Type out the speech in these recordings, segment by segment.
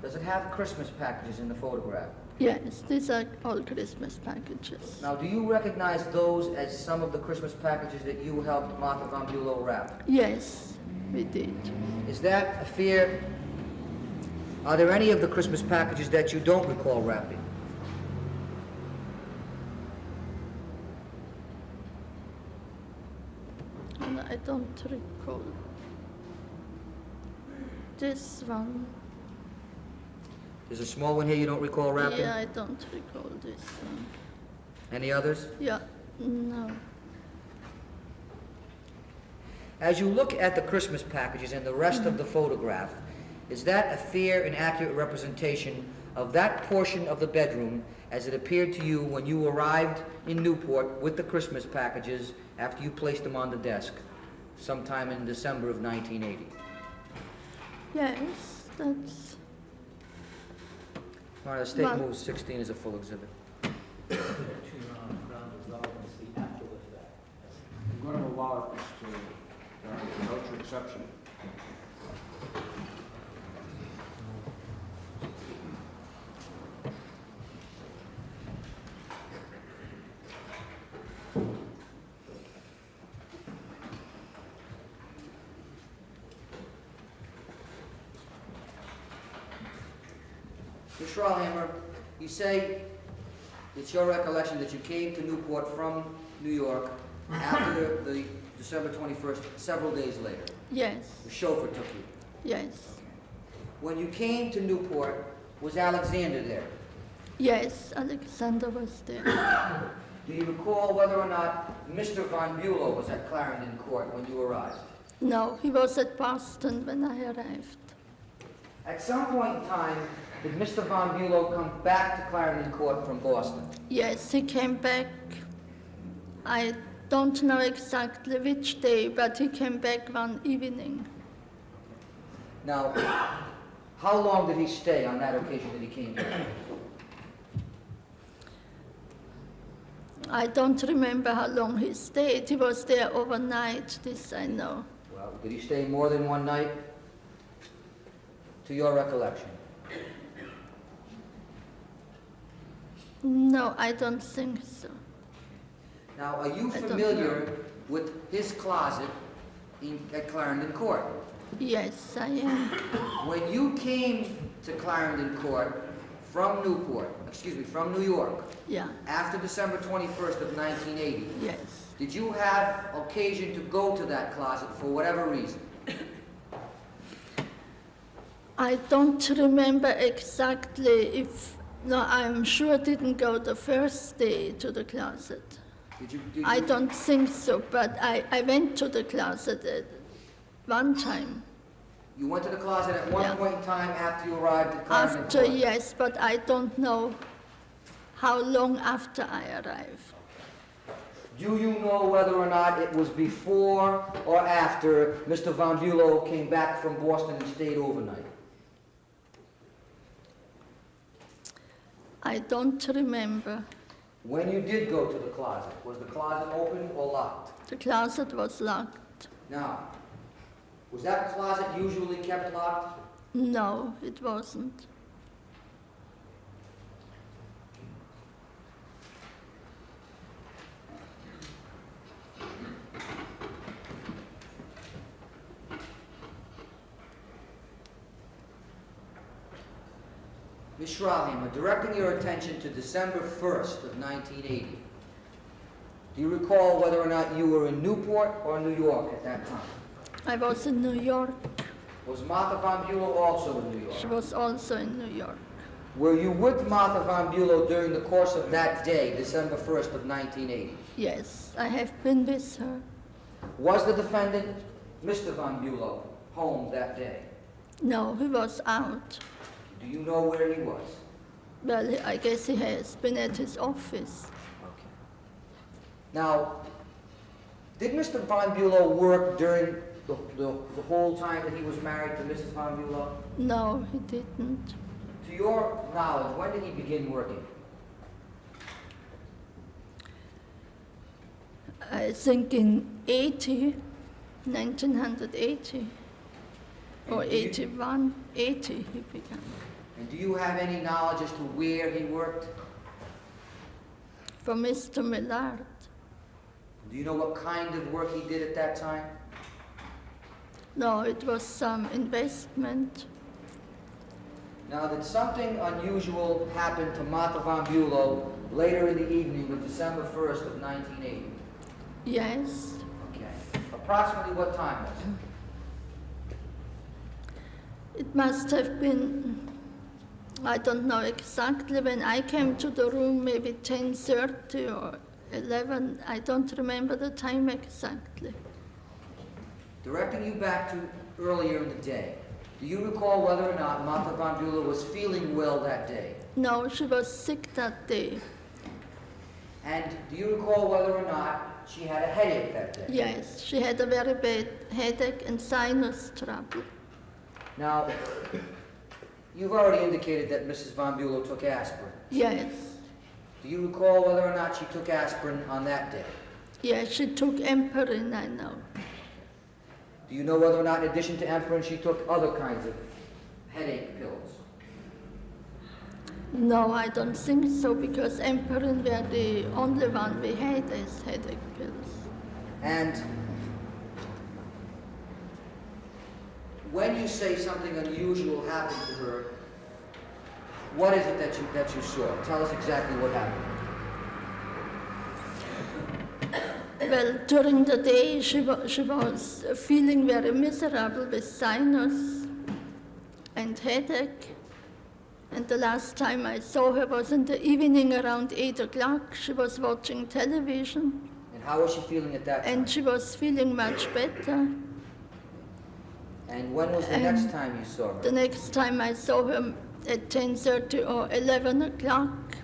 Does it have Christmas packages in the photograph? Yes, these are all Christmas packages. Now, do you recognize those as some of the Christmas packages that you helped Martha von Bülow wrap? Yes, we did. Is that a fear? Are there any of the Christmas packages that you don't recall wrapping? And I don't recall. This one. There's a small one here you don't recall wrapping? Yeah, I don't recall this one. Any others? Yeah, no. As you look at the Christmas packages and the rest of the photograph, is that a fair and accurate representation of that portion of the bedroom as it appeared to you when you arrived in Newport with the Christmas packages after you placed them on the desk sometime in December of 1980? Yes, that's... All right, the State Move 16 is a full exhibit. I'm going to allow this to note your exception. Ms. Schrahlhammer, you say it's your recollection that you came to Newport from New York after the December 21st, several days later. Yes, The chauffeur took you. yes, When you came to Newport, was Alexander there? yes, Alexandra was there. Do you recall whether or not Mr. von Bülow was at Clarendon Court when you arrived? No, he was at Boston when I arrived. At some point in time, did Mr. von Bülow come back to Clarendon Court from Boston? Yes, he came back. I don't know exactly which day, but he came back one evening. Now, how long did he stay on that occasion that he came back? I don't remember how long he stayed. He was there overnight, this I know. Well, did he stay more than one night? To your recollection? No, I don't think so. Now, are you I don't familiar with his closet at Clarendon Court? Yes, I am. When you came to Clarendon Court from from New York, Yeah, after December 21st of 1980, yes. did you have occasion to go to that closet for whatever reason? I don't remember exactly if, no, I'm sure I didn't go the first day to the closet. Did I you don't think so, but I went to the closet at one time. You went to the closet at one Yeah. point in time after you arrived at Clarendon After, Court? yes, but I don't know how long after I arrived. Do you know whether or not it was before or after Mr. von Bülow came back from Boston and stayed overnight? I don't remember. When you did go to the closet, was the closet open or locked? The closet was locked. Now, was that closet usually kept locked? No, it wasn't. Ms. Schrahlhammer, directing your attention to December 1st of 1980, do you recall whether or not you were in Newport or New York at that time? I was in New York. Was Martha von Bülow also in New York? She was also in New York. Were you with Martha von Bülow during the course of that day, December 1st of 1980? Yes, I have been with her. Was the defendant, Mr. von Bülow, home that day? No, he was out. Do you know where he was? Well, I guess he has been at his office. Okay. Now, did Mr. von Bülow work during the whole time that he was married to Mrs. von Bülow? No, he didn't. To your knowledge, when did he begin working? I think in 1980, or And do you- 81, 80 he began. And do you have any knowledge as to where he worked? For Mr. Millard. Do you know what kind of work he did at that time? No, it was some investment. Now, did something unusual happen to Martha von Bülow later in the evening of December 1st of 1980? Yes. Okay. Approximately what time was it? It must have been, I don't know exactly, when I came to the room, maybe 10:30 or 11. I don't remember the time exactly. Directing you back to earlier in the day, do you recall whether or not Martha von Bülow was feeling well that day? No, she was sick that day. And do you recall whether or not she had a headache that day? Yes, she had a very bad headache and sinus trouble. Now, you've already indicated that Mrs. von Bülow took aspirin. Yes. Do you recall whether or not she took aspirin on that day? Yes, she took Emperin, I know. Do you know whether or not, in addition to aspirin, she took other kinds of headache pills? No, I don't think so, because Emperin were the only one we had as headache pills. And when you say something unusual happened to her, what is it that you saw? Tell us exactly what happened. Well, during the day she was feeling very miserable with sinus and headache. And the last time I saw her was in the evening around 8 o'clock. She was watching television. And how was she feeling at that time? And she was feeling much better. And when was the next time you saw her? The next time I saw her at 10:30 or 11 o'clock.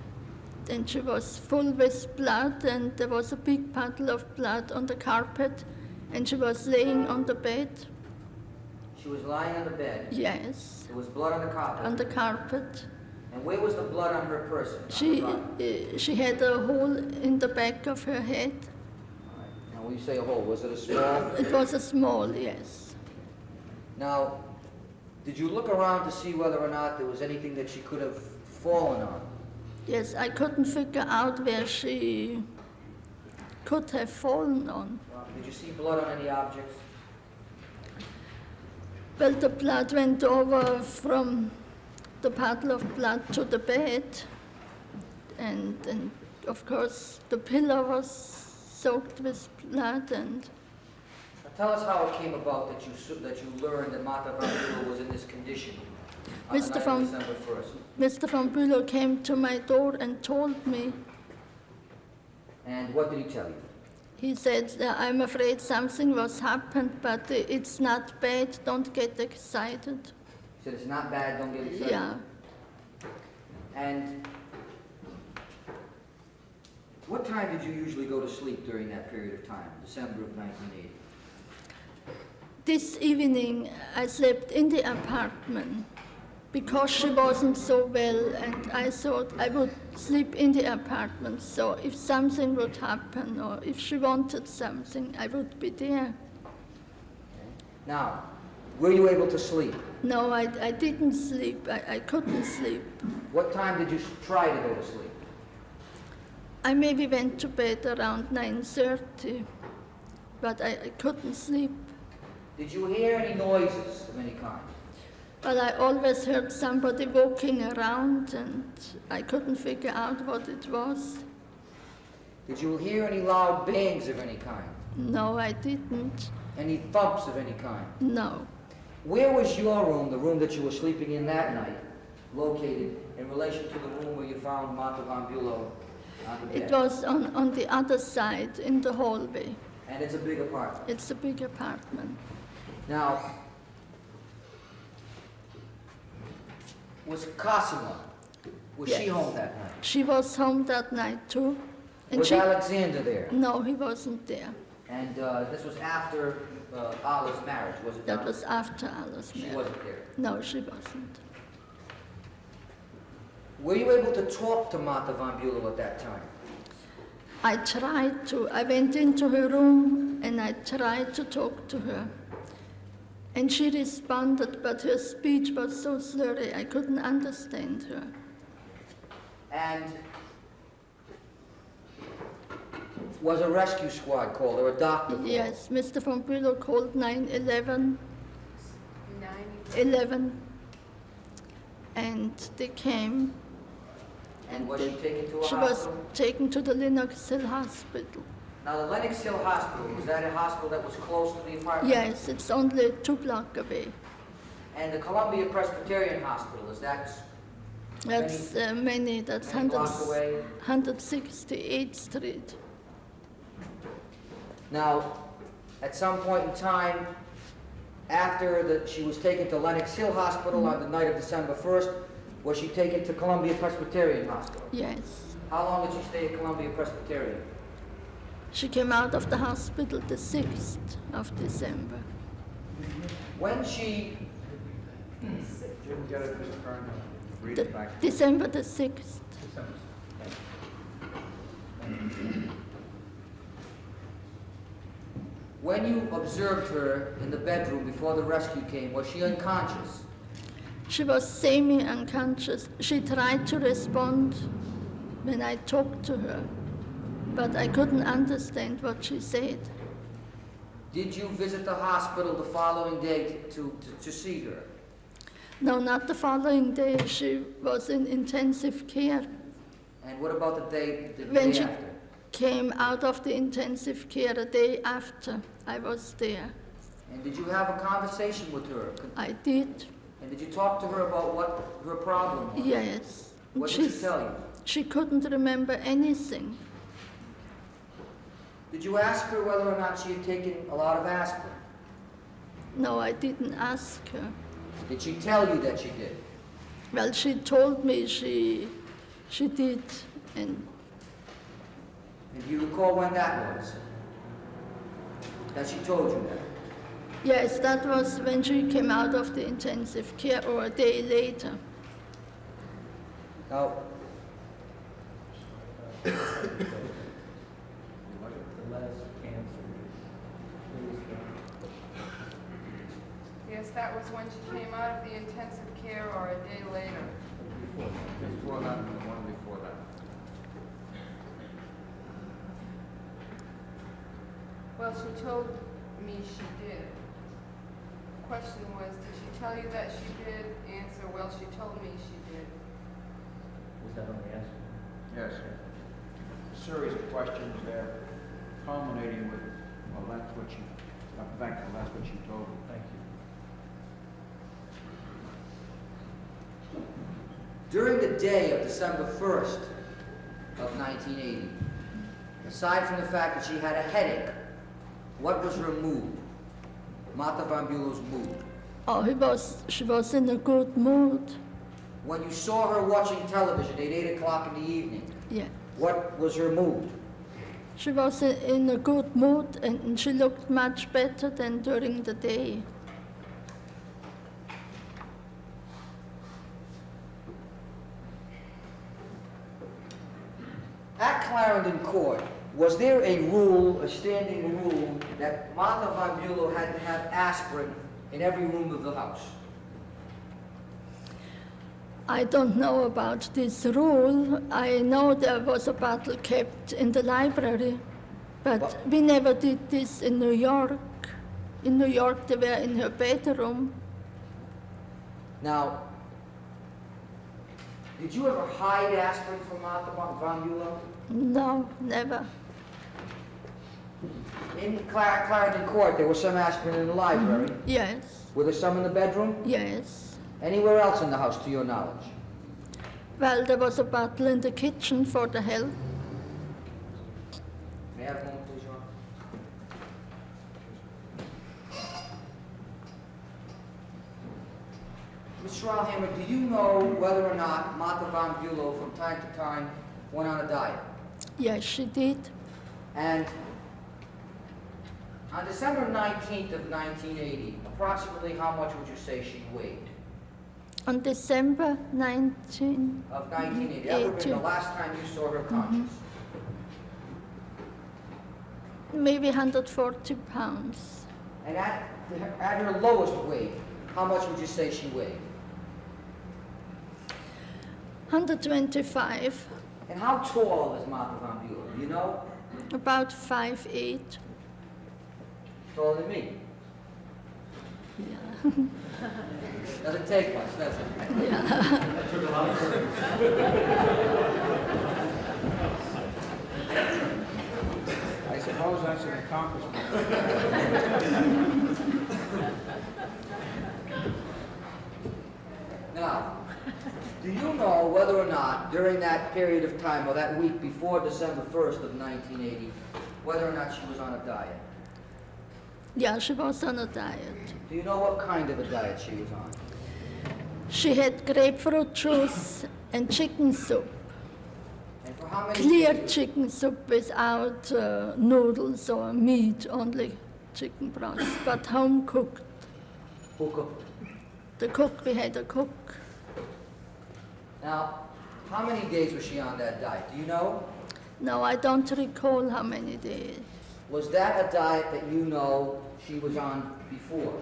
And she was full with blood, and there was a big puddle of blood on the carpet, and she was laying on the bed. She was lying on the bed. Yes, There was blood on the carpet. on the carpet. And where was the blood on her person? She had a hole in the back of her head. All right. Now, when you say a hole, was it a small? It was a small, yes. Now, did you look around to see whether or not there was anything that she could have fallen on? Yes, I couldn't figure out where she could have fallen on. Did you see blood on any objects? Well, the blood went over from the puddle of blood to the bed, and of course the pillow was soaked with blood. And Now, tell us how it came about that you learned that Martha von Bülow was in this condition on the Mr. night of von- December 1st. Mr. von Bülow came to my door and told me. And what did he tell you? He said, I'm afraid something was happened, but it's not bad, don't get excited. He said it's not bad, don't get excited. Yeah. And what time did you usually go to sleep during that period of time, December of 1980? This evening I slept in the apartment because she wasn't so well, and I thought I would sleep in the apartment, so if something would happen or if she wanted something, I would be there. Now, were you able to sleep? No, I didn't sleep. I couldn't sleep. What time did you try to go to sleep? I maybe went to bed around 9:30, but I couldn't sleep. Did you hear any noises of any kind? But I always heard somebody walking around, and I couldn't figure out what it was. Did you hear any loud bangs of any kind? No, I didn't. Any thumps of any kind? No. Where was your room, the room that you were sleeping in that night, located in relation to the room where you found Martha von Bülow on the bed? It was on the other side, in the hallway. And it's a big apartment. It's a big apartment. Now, was Cosima, was she Yes. home that night? She was home that night too. And Was she, Alexander there? no, he wasn't there. And this was after Allah's marriage, was it That not? was after Alice She married. wasn't there. No, she wasn't. Were you able to talk to Martha von Bülow at that time? I tried to. I went into her room and I tried to talk to her. And she responded, but her speech was so slurry, I couldn't understand her. And was a rescue squad called or a doctor called? Yes, Mr. von Bülow called 911. 11. And they came. And was she taken to a She was hospital? taken to the Lenox Hill Hospital. Now, the Lenox Hill Hospital, was that a hospital that was close to the apartment? Yes, it's only 2 blocks away. And the Columbia Presbyterian Hospital, is that That's many, that's many blocks away? 168th Street. Now, at some point in time, after she was taken to Lenox Hill Hospital on the night of December 1st, was she taken to Columbia Presbyterian Hospital? Yes. How long did she stay at Columbia Presbyterian? She came out of the hospital the 6th of December. When she, Didn't get it, Mr. Kern. Read it back. December the 6th. when you observed her in the bedroom before the rescue came, was she unconscious? She was semi-unconscious. She tried to respond when I talked to her, but I couldn't understand what she said. Did you visit the hospital the following day to see her? No, not the following day. She was in intensive care. And what about the day When she after? came out of the intensive care a day after, I was there. And did you have a conversation with her? I did, And did you talk to her about what her problem was? yes. What did she tell you? She couldn't remember anything. Did you ask her whether or not she had taken a lot of aspirin? No, I didn't ask her. Did she tell you that she did? Well, she told me she did, and And do you recall when that was? That she told you that? yes, that was when she came out of the intensive care, or a day later. Now, Yes, that was when she came out of the intensive care or a day later. Before that, and the one before that. Well, she told me she did. Question was, did she tell you that she did? Answer, well, she told me she did. Was that on the answer? Yes. A series of questions there, culminating with, well, that's what she, thankful, that's what she told me. Thank you. during the day of December 1st of 1980, aside from the fact that she had a headache, what was her mood? Martha von Bülow's mood. Oh, she was in a good mood. When you saw her watching television at 8 o'clock in the evening, Yeah. what was her mood? She was in a good mood, and she looked much better than during the day. At Clarendon Court, was there a rule, a standing rule, that Martha von Bülow had to have aspirin in every room of the house? I don't know about this rule. I know there was a bottle kept in the library, but What? we never did this in New York. In New York, they were in her bedroom. Now, did you ever hide aspirin from Martha von Bülow? No, never. In Clarendon Court, there was some aspirin in the library. Yes, Were there some in the bedroom? yes. Anywhere else in the house, to your knowledge? Well, there was a bottle in the kitchen for the help. May I have a moment, please, Your Honor? Ms. Schrahlhammer, do you know whether or not Martha von Bülow from time to time went on a diet? Yes, she did. And on December 19th of 1980, approximately how much would you say she weighed? On December 19, Of 1980, that would have been the last time you saw her conscious. maybe 140 pounds. And at her lowest weight, how much would you say she weighed? 125, And how tall is Martha von Bülow? Do you know? about 5'8". Taller than me. Yeah. Doesn't take much, does it? That took a lot of courage. I suppose that's an accomplishment. Now, do you know whether or not during that period of time, or that week before December 1st of 1980, whether or not she was on a diet? Yeah, she was on a diet. Do you know what kind of a diet she was on? She had grapefruit juice and chicken soup. And for how many Clear days? chicken soup without noodles or meat, only chicken broth, but home cooked. Who cooked? The cook, we had a cook. Now, how many days was she on that diet? Do you know? No, I don't recall how many days. Was that a diet that you know she was on before?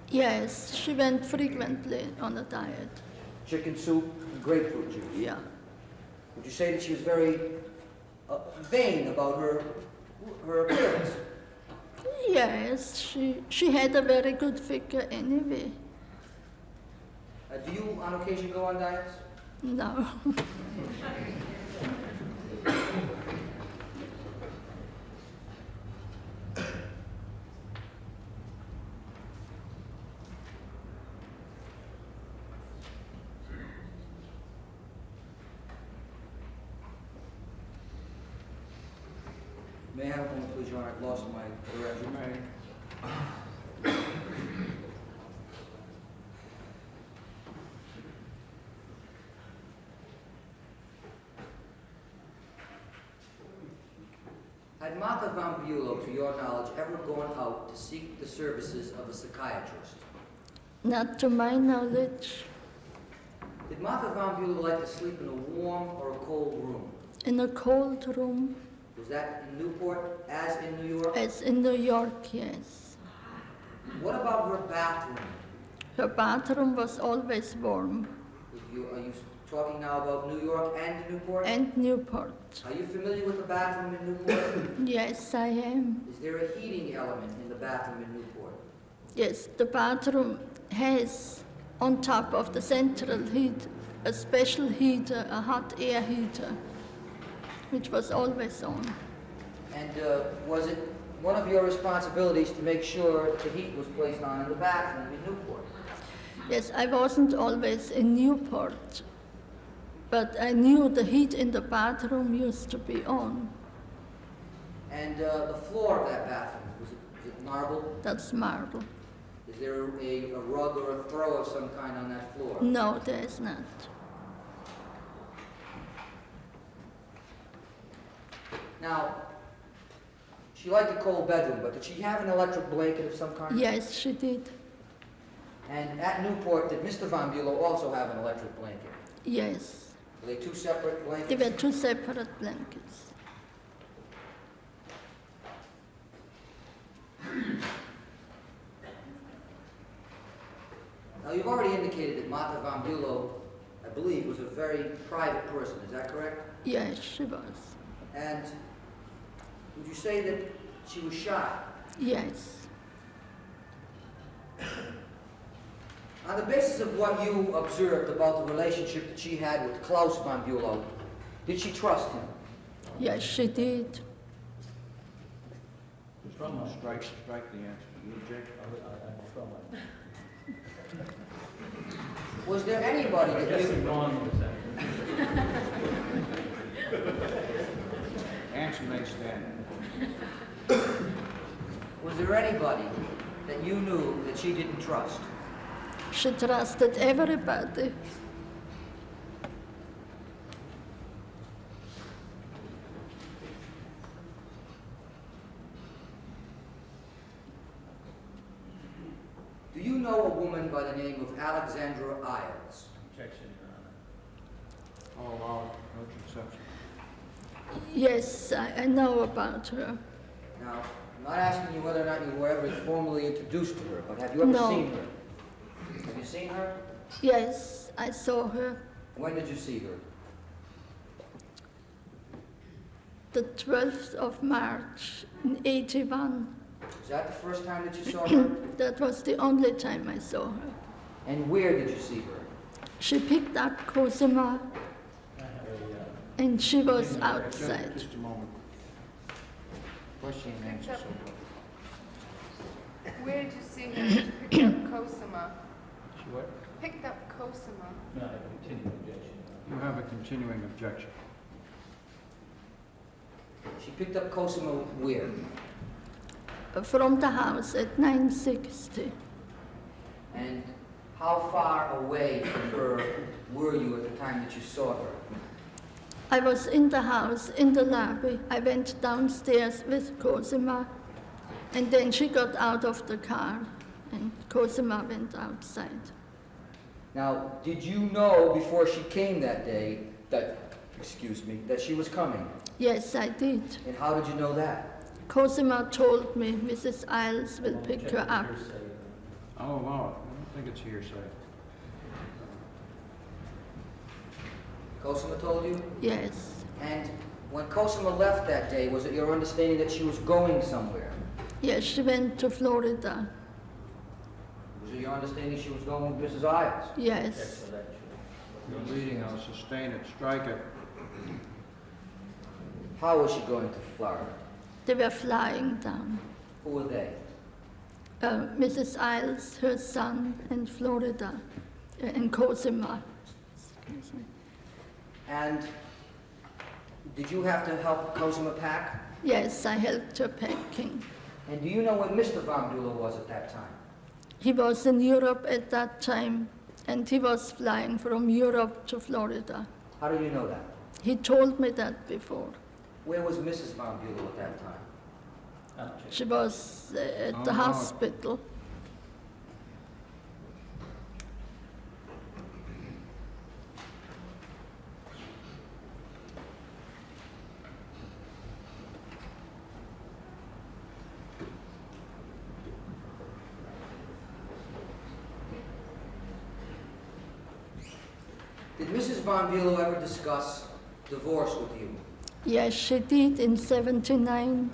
Yes, she went frequently on a diet. Chicken soup and grapefruit juice. Yeah. Would you say that she was very vain about her appearance? Yes, she had a very good figure anyway. Do you on occasion go on diets? No. May I have a moment, please, Your Honor? I've lost my direction. May. Had Martha von Bülow, to your knowledge, ever gone out to seek the services of a psychiatrist? Not to my knowledge. Did Martha von Bülow like to sleep in a warm or a cold room? In a cold room, Was that in Newport, as in New York? as in New York, yes. What about her bathroom? Her bathroom was always warm. Are you talking now about New York and Newport? And Newport. Are you familiar with the bathroom in Newport? Yes, I am. Is there a heating element in the bathroom in Newport? Yes, the bathroom has, on top of the central heat, a special heater, a hot air heater, which was always on. And was it one of your responsibilities to make sure the heat was placed on in the bathroom in Newport? Yes, I wasn't always in Newport, but I knew the heat in the bathroom used to be on. And the floor of that bathroom, is it marble? That's marble. Is there a rug or a throw of some kind on that floor? No, there is not. Now, she liked a cold bedroom, but did she have an electric blanket of some kind? Yes, she did. And at Newport, did Mr. von Bülow also have an electric blanket? Yes. Were they two separate blankets? There were two separate blankets. Now, you've already indicated that Martha von Bülow, I believe, was a very private person. Is that correct? Yes, she was. And would you say that she was shy? Yes. On the basis of what you observed about the relationship that she had with Claus von Bülow, did she trust him? Yes, she did. Strike the answer. You object? I throw my... Was there anybody that Yes, you... go on with that. Answer may stand. Was there anybody that you knew that she didn't trust? She trusted everybody. Do you know a woman by the name of Alexandra Isles? Objection, Your Honor. All allowed, no exception. Yes, I know about her. Now, I'm not asking you whether or not you were ever formally introduced to her, but have you ever No. seen her? Have you seen her? Yes, I saw her When did you see her? the 12th of March in 81. Is that the first time that you saw her? That was the only time I saw her. And where did you see her? She picked up Cosima I have a, and she was outside. Just a moment. Question and answer. Where did you see her? She picked up Cosima. she what? Picked up Cosima. No, I have a continuing objection. You have a continuing objection. She picked up Cosima where? From the house at 960. And how far away from her were you at the time that you saw her? I was in the house, in the lobby. I went downstairs with Cosima, and then she got out of the car, and Cosima went outside. Now, did you know before she came that day that, that she was coming? Yes, I did. And how did you know that? Cosima told me Mrs. Isles will pick her up. I'll allow it. I don't think it's hearsay. Cosima told you? Yes. And when Cosima left that day, was it your understanding that she was going somewhere? Yes, she went to Florida. Was it your understanding she was going with Mrs. Isles? Yes. You're reading, I'll sustain it, strike it. How was she going to Florida? They were flying down. Who were they? Mrs. Isles, her son, and Florida, and Cosima. Excuse me. And did you have to help Cosima pack? Yes, I helped her packing. And do you know where Mr. von Bülow was at that time? He was in Europe at that time, and he was flying from Europe to Florida. How do you know that? He told me that before. Where was Mrs. von Bülow at that time? She was at the Oh. hospital. Did Mrs. von Bülow ever discuss divorce with you? Yes, she did in 79,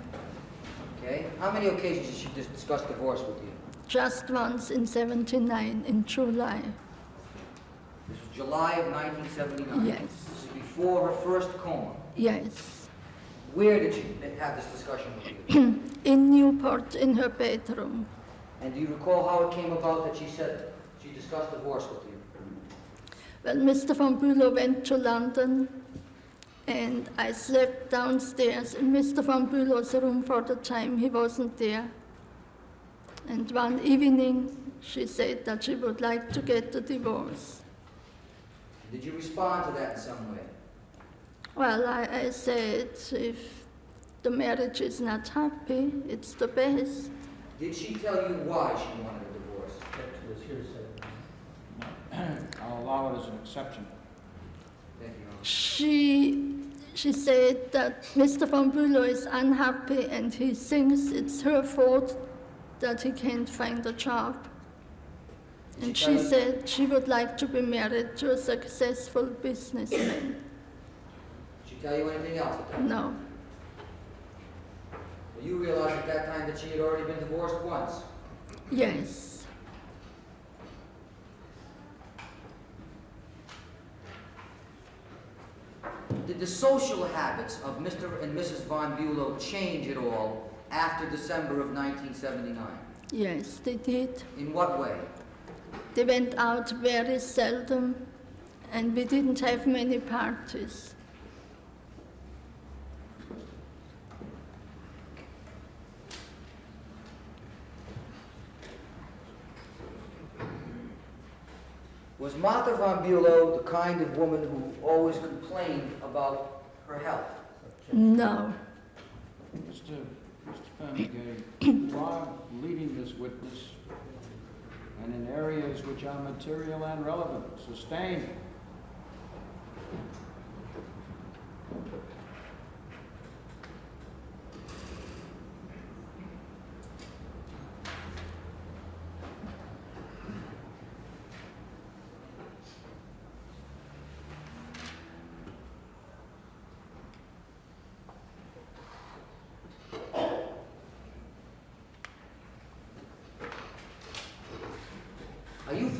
Okay. How many occasions did she discuss divorce with you? just once in 79, in July. This was July of 1979. Yes. This is before her first coma. Yes. Where did she have this discussion with you? In Newport, in her bedroom. And do you recall how it came about that she said she discussed divorce with you? Well, Mr. von Bülow went to London, and I slept downstairs in Mr. von Bülow's room for the time he wasn't there. And one evening, she said that she would like to get a divorce. Did you respond to that in some way? Well, I said, if the marriage is not happy, it's the best. Did she tell you why she wanted a divorce? That was hearsay. I'll allow it as an exception. Thank you, Your Honor. She said that Mr. von Bülow is unhappy and he thinks it's her fault that he can't find a job. And Did she tell she you- said she would like to be married to a successful businessman. Did she tell you anything else at that time? No. Well, you realized at that time that she had already been divorced once. Yes. Did the social habits of Mr. and Mrs. von Bülow change at all after December of 1979? Yes, they did. In what way? They went out very seldom and we didn't have many parties. Was Martha von Bülow the kind of woman who always complained about her health? No. Mr. Fenegay, you are leading this witness and in areas which are material and relevant. Sustained.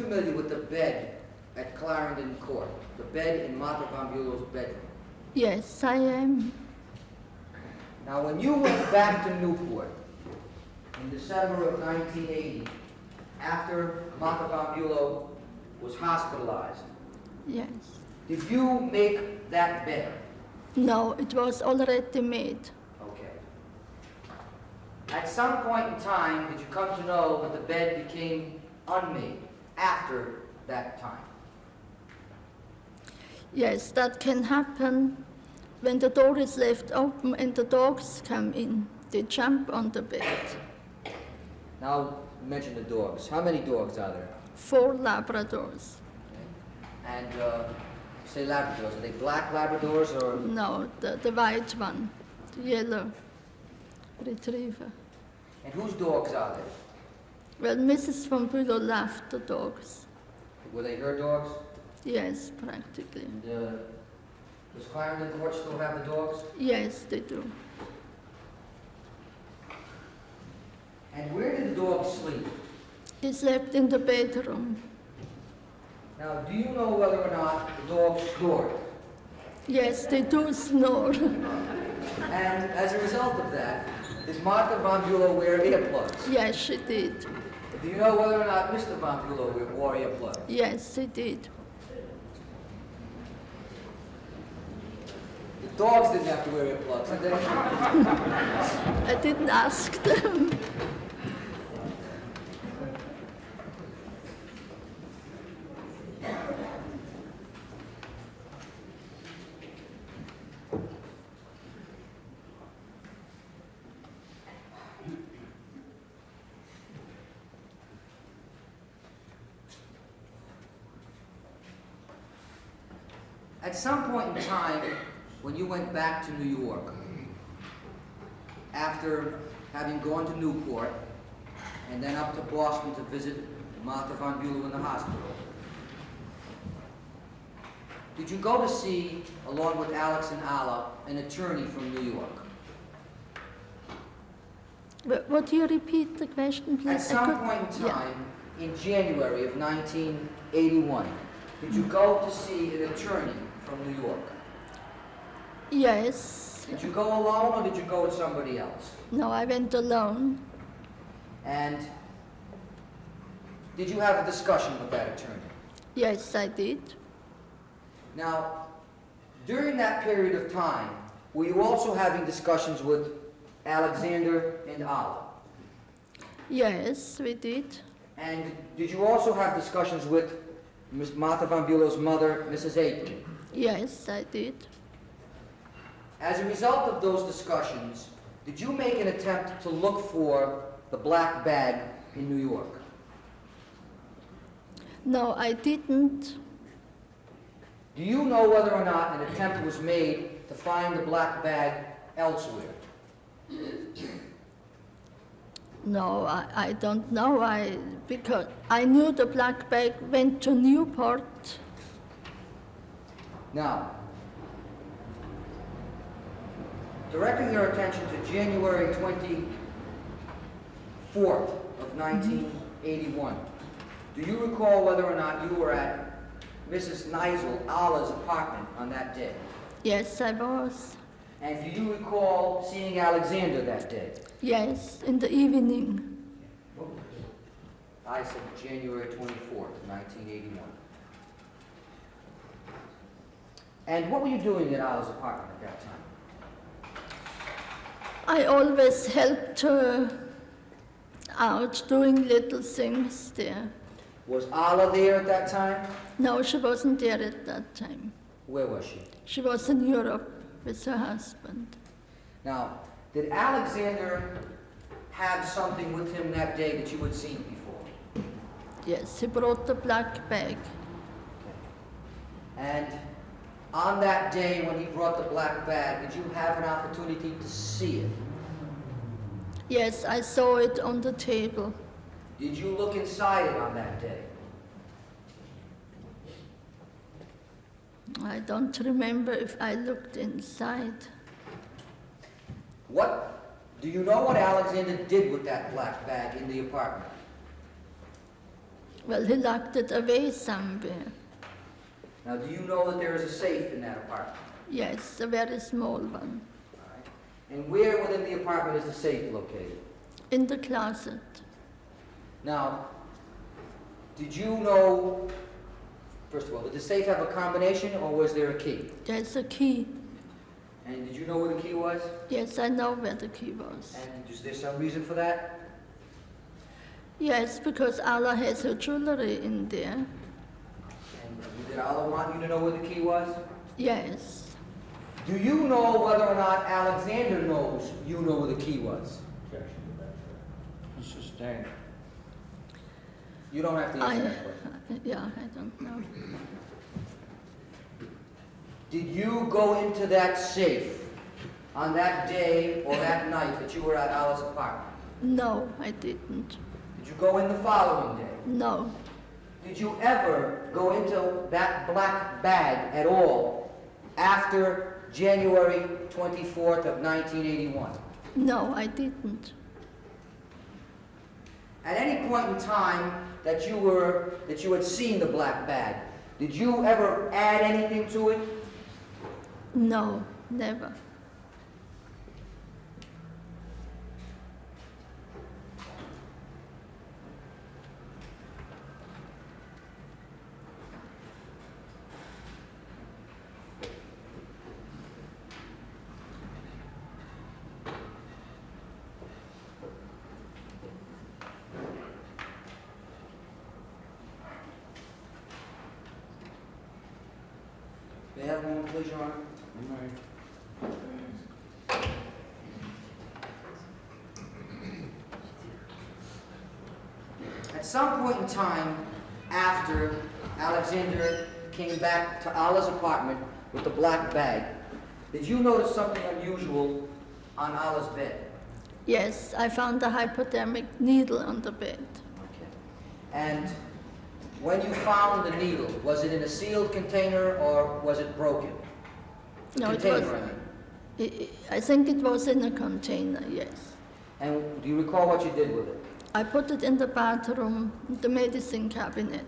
familiar with the bed at Clarendon Court? The bed in Martha von Bülow's bedroom? Yes, I am. Now, when you went back to Newport in December of 1980, after Martha von Bülow was hospitalized, Yes. did you make that bed? No, it was already made. Okay. At some point in time, did you come to know that the bed became unmade after that time? Yes, that can happen when the door is left open and the dogs come in. They jump on the bed. Now, you mentioned the dogs. How many dogs are there? 4 Labradors. And say Labradors. Are they black Labradors or? No, the white one, the yellow retriever. And whose dogs are they? Well, Mrs. von Bülow loved the dogs. Were they her dogs? Yes, practically. And does Clarendon Court still have the dogs? Yes, they do. And where did the dogs sleep? They slept in the bedroom. Now, do you know whether or not the dogs snored? Yes, they do snore. And as a result of that, did Martha von Bülow wear earplugs? Yes, she did. Do you know whether or not Mr. von Bülow wore earplugs? Yes, she did. The dogs didn't have to wear earplugs, did they? I didn't ask them. At some point in time, when you went back to New York, after having gone to Newport and then up to Boston to visit Martha von Bülow in the hospital, did you go to see, along with Alex and Alla, an attorney from New York? Would you repeat the question, please? At some point in time, in January of 1981, did you go to see an attorney from New York? Yes. Did you go alone or did you go with somebody else? No, I went alone. And did you have a discussion with that attorney? Yes, I did. Now, during that period of time, were you also having discussions with Alexander and Alla? Yes, we did. And did you also have discussions with Miss Martha von Bülow's mother, Mrs. Aiken? Yes, I did. As a result of those discussions, did you make an attempt to look for the black bag in New York? No, I didn't. Do you know whether or not an attempt was made to find the black bag elsewhere? No, I don't know. Because I knew the black bag went to Newport. Now, directing your attention to January 24th of 1981, do you recall whether or not you were at Mrs. Neisel Alla's apartment on that day? Yes, I was. And do you recall seeing Alexander that day? Yes, in the evening. I said January 24th, 1981. And what were you doing at Alla's apartment at that time? I always helped her out doing little things there. Was Alla there at that time? No, she wasn't there at that time. Where was she? She was in Europe with her husband. Now, did Alexander have something with him that day that you had seen before? Yes, he brought the black bag. And on that day when he brought the black bag, did you have an opportunity to see it? Yes, I saw it on the table. Did you look inside it on that day? I don't remember if I looked inside. Do you know what Alexander did with that black bag in the apartment? Well, he locked it away somewhere. Now, do you know that there is a safe in that apartment? Yes, a very small one. All right. And where within the apartment is the safe located? In the closet. Now, did you know, first of all, did the safe have a combination or was there a key? There's a key. And did you know where the key was? Yes, I know where the key was. And is there some reason for that? Yes, because Allah has her jewelry in there. And did Allah want you to know where the key was? Yes. Do you know whether or not Alexander knows you know where the key was? Objection to that, sir. Sustained. You don't have to answer that question. Yeah, I don't know. Did you go into that safe on that day or that night that you were at Allah's apartment? No, I didn't. Did you go in the following day? No. Did you ever go into that black bag at all after January 24th of 1981? No, I didn't. At any point in time that you had seen the black bag, did you ever add anything to it? No, never. May I have one, please, Your Honor? You may. At some point in time after Alexander came back to Allah's apartment with the black bag, did you notice something unusual on Allah's bed? Yes, I found a hypodermic needle on the bed. Okay. And when you found the needle, was it in a sealed container or was it broken? No, it Container, was. I mean. I think it was in a container, yes. And do you recall what you did with it? I put it in the bathroom, the medicine cabinet.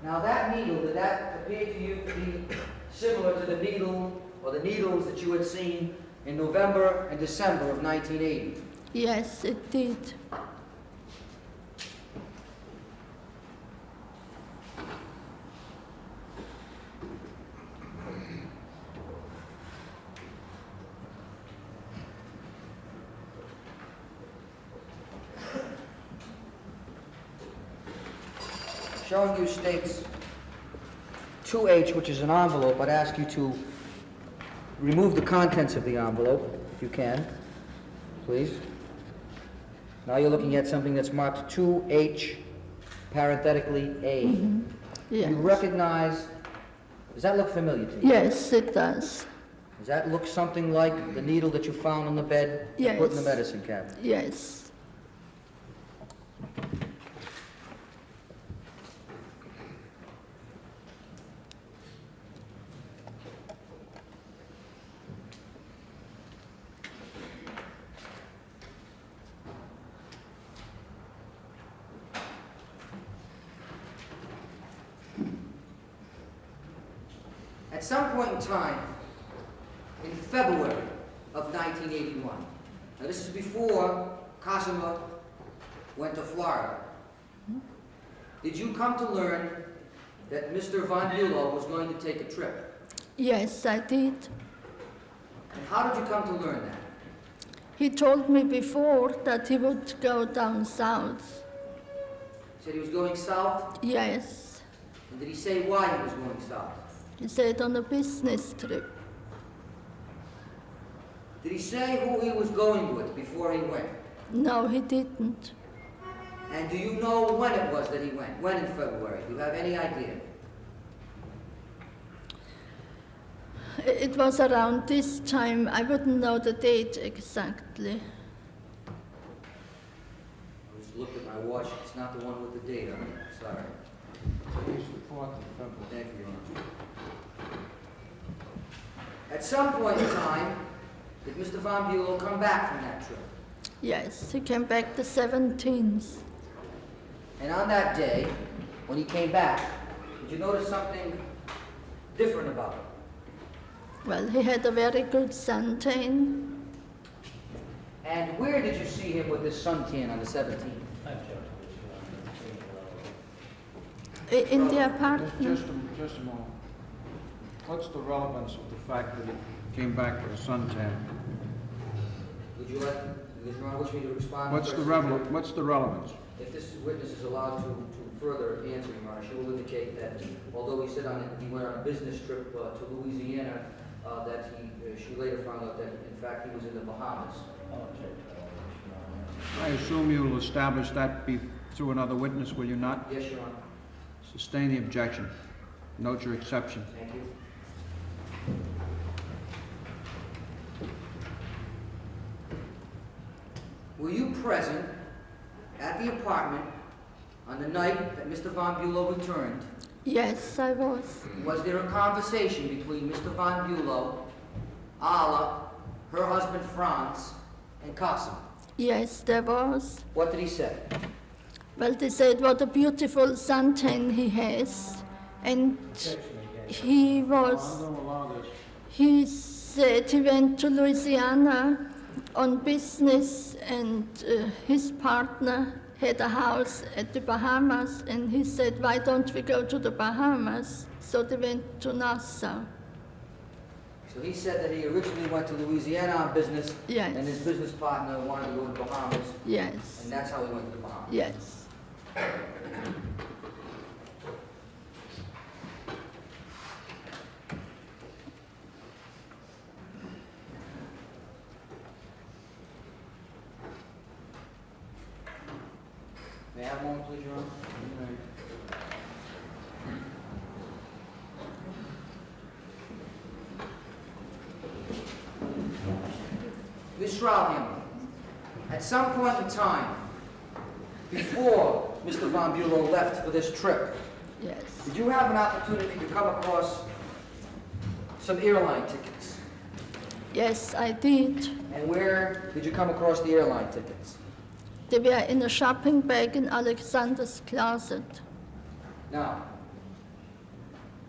Now that needle, did that appear to you to be similar to the needle or the needles that you had seen in November and December of 1980? Yes, it did. Showing you states 2H, which is an envelope. I'd ask you to remove the contents of the envelope, if you can, please. Now you're looking at something that's marked 2H, parenthetically A. Yes. You recognize, does that look familiar to you? Yes, it does. Does that look something like the needle that you found on the bed and put in the Yes. medicine cabinet? Yes. At some point in time, in February of 1981, now this is before Cosima went to Florida, did you come to learn that Mr. von Bülow was going to take a trip? Yes, I did. And how did you come to learn that? He told me before that he would go down south. He said he was going south, Yes. and did he say why he was going south? He said on a business trip. Did he say who he was going with before he went? No, he didn't. And do you know when it was that he went? When in February? Do you have any idea? It was around this time. I wouldn't know the date exactly. I just looked at my watch. It's not the one with the date on it. Sorry. Today's the 4th of February. Thank you, Your Honor. At some point in time, did Mr. von Bülow come back from that trip? Yes, he came back the 17th. And on that day, when he came back, did you notice something different about him? Well, he had a very good suntan. And where did you see him with his suntan on the 17th? In the apartment. Just a moment. What's the relevance of the fact that he came back with a suntan? Would you like, does Your Honor wish me to respond? What's the relevance? If this witness is allowed to further answer, Your Honor, she will indicate that although he said he went on a business trip to Louisiana, that she later found out that in fact he was in the Bahamas. I assume you will establish that through another witness, will you not? Yes, Your Honor. Sustain the objection. Note your exception. Thank you. Were you present at the apartment on the night that Mr. von Bülow returned? Yes, I was. Was there a conversation between Mr. von Bülow, Ala, her husband Franz, and Kasim? Yes, there was. What did he say? Well, they said what a beautiful suntan he has. And he was, he said he went to Louisiana on business, and his partner had a house at the Bahamas, and he said, why don't we go to the Bahamas? So they went to Nassau. So he said that he originally went to Louisiana on business, Yes. and his business partner wanted to go to the Bahamas, Yes, and that's how he went to the Bahamas. yes. May I have one, please, Your Honor? Ms. Strauham, at some point in time, before Mr. von Bülow left for this trip, Yes. did you have an opportunity to come across some airline tickets? Yes, I did. And where did you come across the airline tickets? They were in a shopping bag in Alexandra's closet. Now,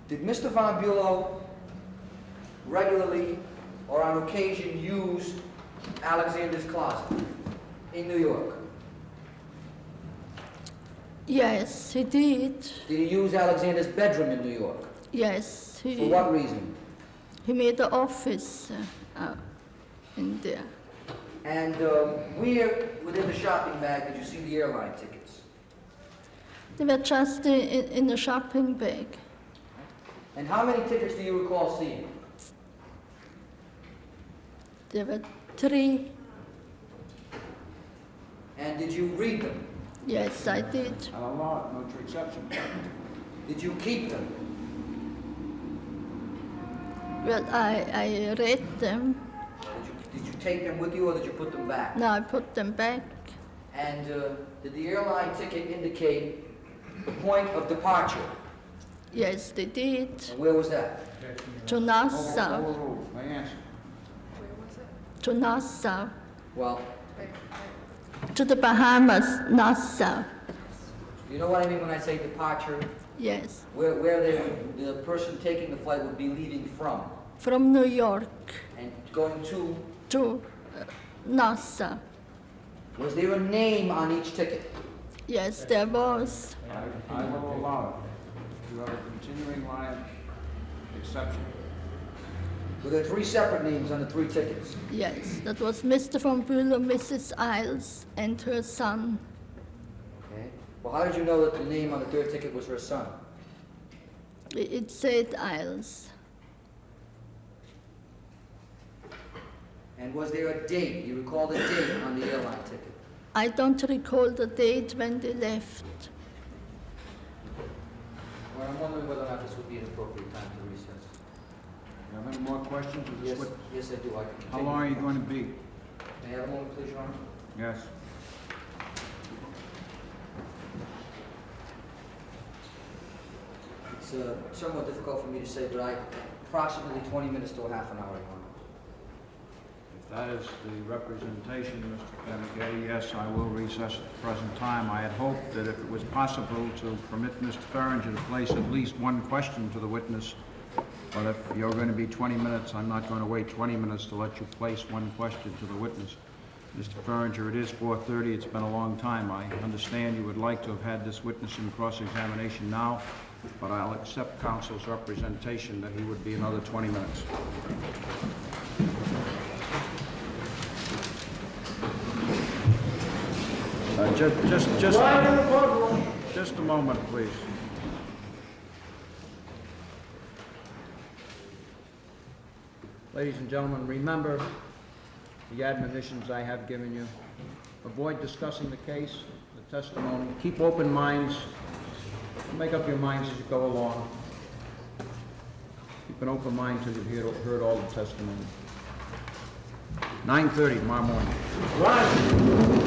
did Mr. von Bülow regularly or on occasion use Alexander's closet in New York? Yes, he did. Did he use Alexander's bedroom in New York? Yes, For what reason? he made an office in there. And where within the shopping bag did you see the airline tickets? They were just in a shopping bag. And how many tickets do you recall seeing? There were 3. And did you read them? Yes, I did. I'll allow it. Note your exception. Did you keep them? Well, I read them. Did you take them with you or did you put them back? No, I put them back. And did the airline ticket indicate the point of departure? Yes, they did. And where was that? To Nassau. My answer. Where was it? To Nassau. Well, To the Bahamas, Nassau. you know what I mean when I say departure? Yes. Where the person taking the flight would be leaving from From New York and going to Nassau. Was there a name on each ticket? Yes, there was. I will allow it. You have a continuing line exception. Were there 3 separate names on the 3 tickets? Yes, that was Mr. von Bülow, Mrs. Isles, and her son. Okay. Well, how did you know that the name on the 3rd ticket was her son? It said Isles. And was there a date? You recall the date on the airline ticket? I don't recall the date when they left. Well, I'm wondering whether or not this would be an appropriate time to recess. You have any more questions of this Yes, witness? yes, I do. I can How continue. long are you going to be? May I have a moment, please, Your Honor? Yes. It's somewhat difficult for me to say, but approximately 20 minutes to a half an hour, Your Honor. That is the representation, Mr. Fumigate. Yes, I will recess at the present time. I had hoped that if it was possible to permit Mr. Farringer to place at least one question to the witness, but if you're going to be 20 minutes, I'm not going to wait 20 minutes to let you place one question to the witness. Mr. Farringer, it is 4:30. It's been a long time. I understand you would like to have had this witness in cross-examination now, but I'll accept counsel's representation that he would be another 20 minutes. Just a moment, please. Ladies and gentlemen, remember the admonitions I have given you. Avoid discussing the case, the testimony. Keep open minds. Make up your minds as you go along. Keep an open mind till you've heard all the testimony. 9:30 tomorrow morning. Right.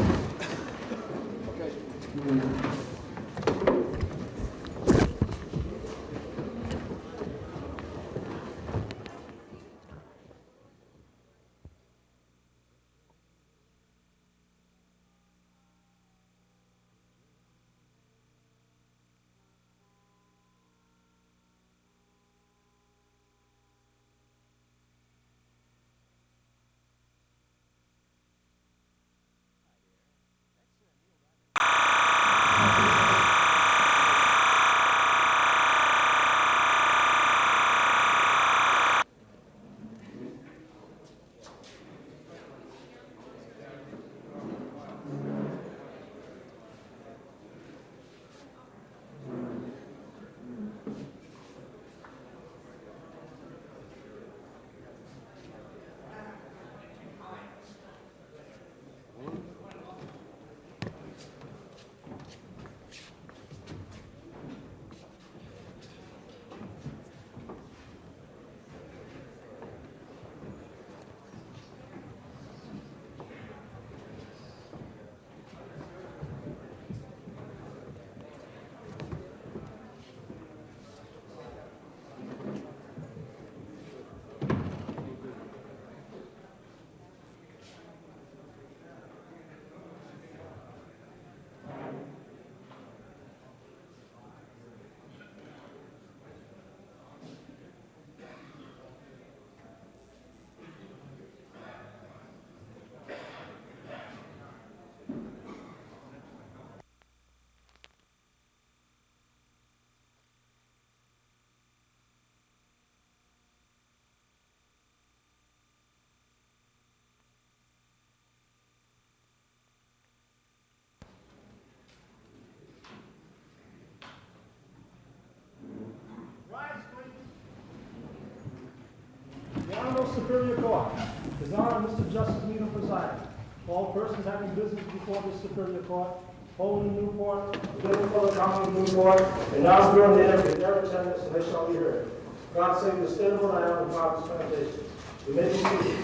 Superior Court. His Honor, Mr. Justice Needham presiding. All persons having business before the Superior Court, holding Newport, Building for the County of Newport, and now during the end, in their attendance, and they shall be heard. God save the state of Rhode Island and Father's Foundation. You may be seated.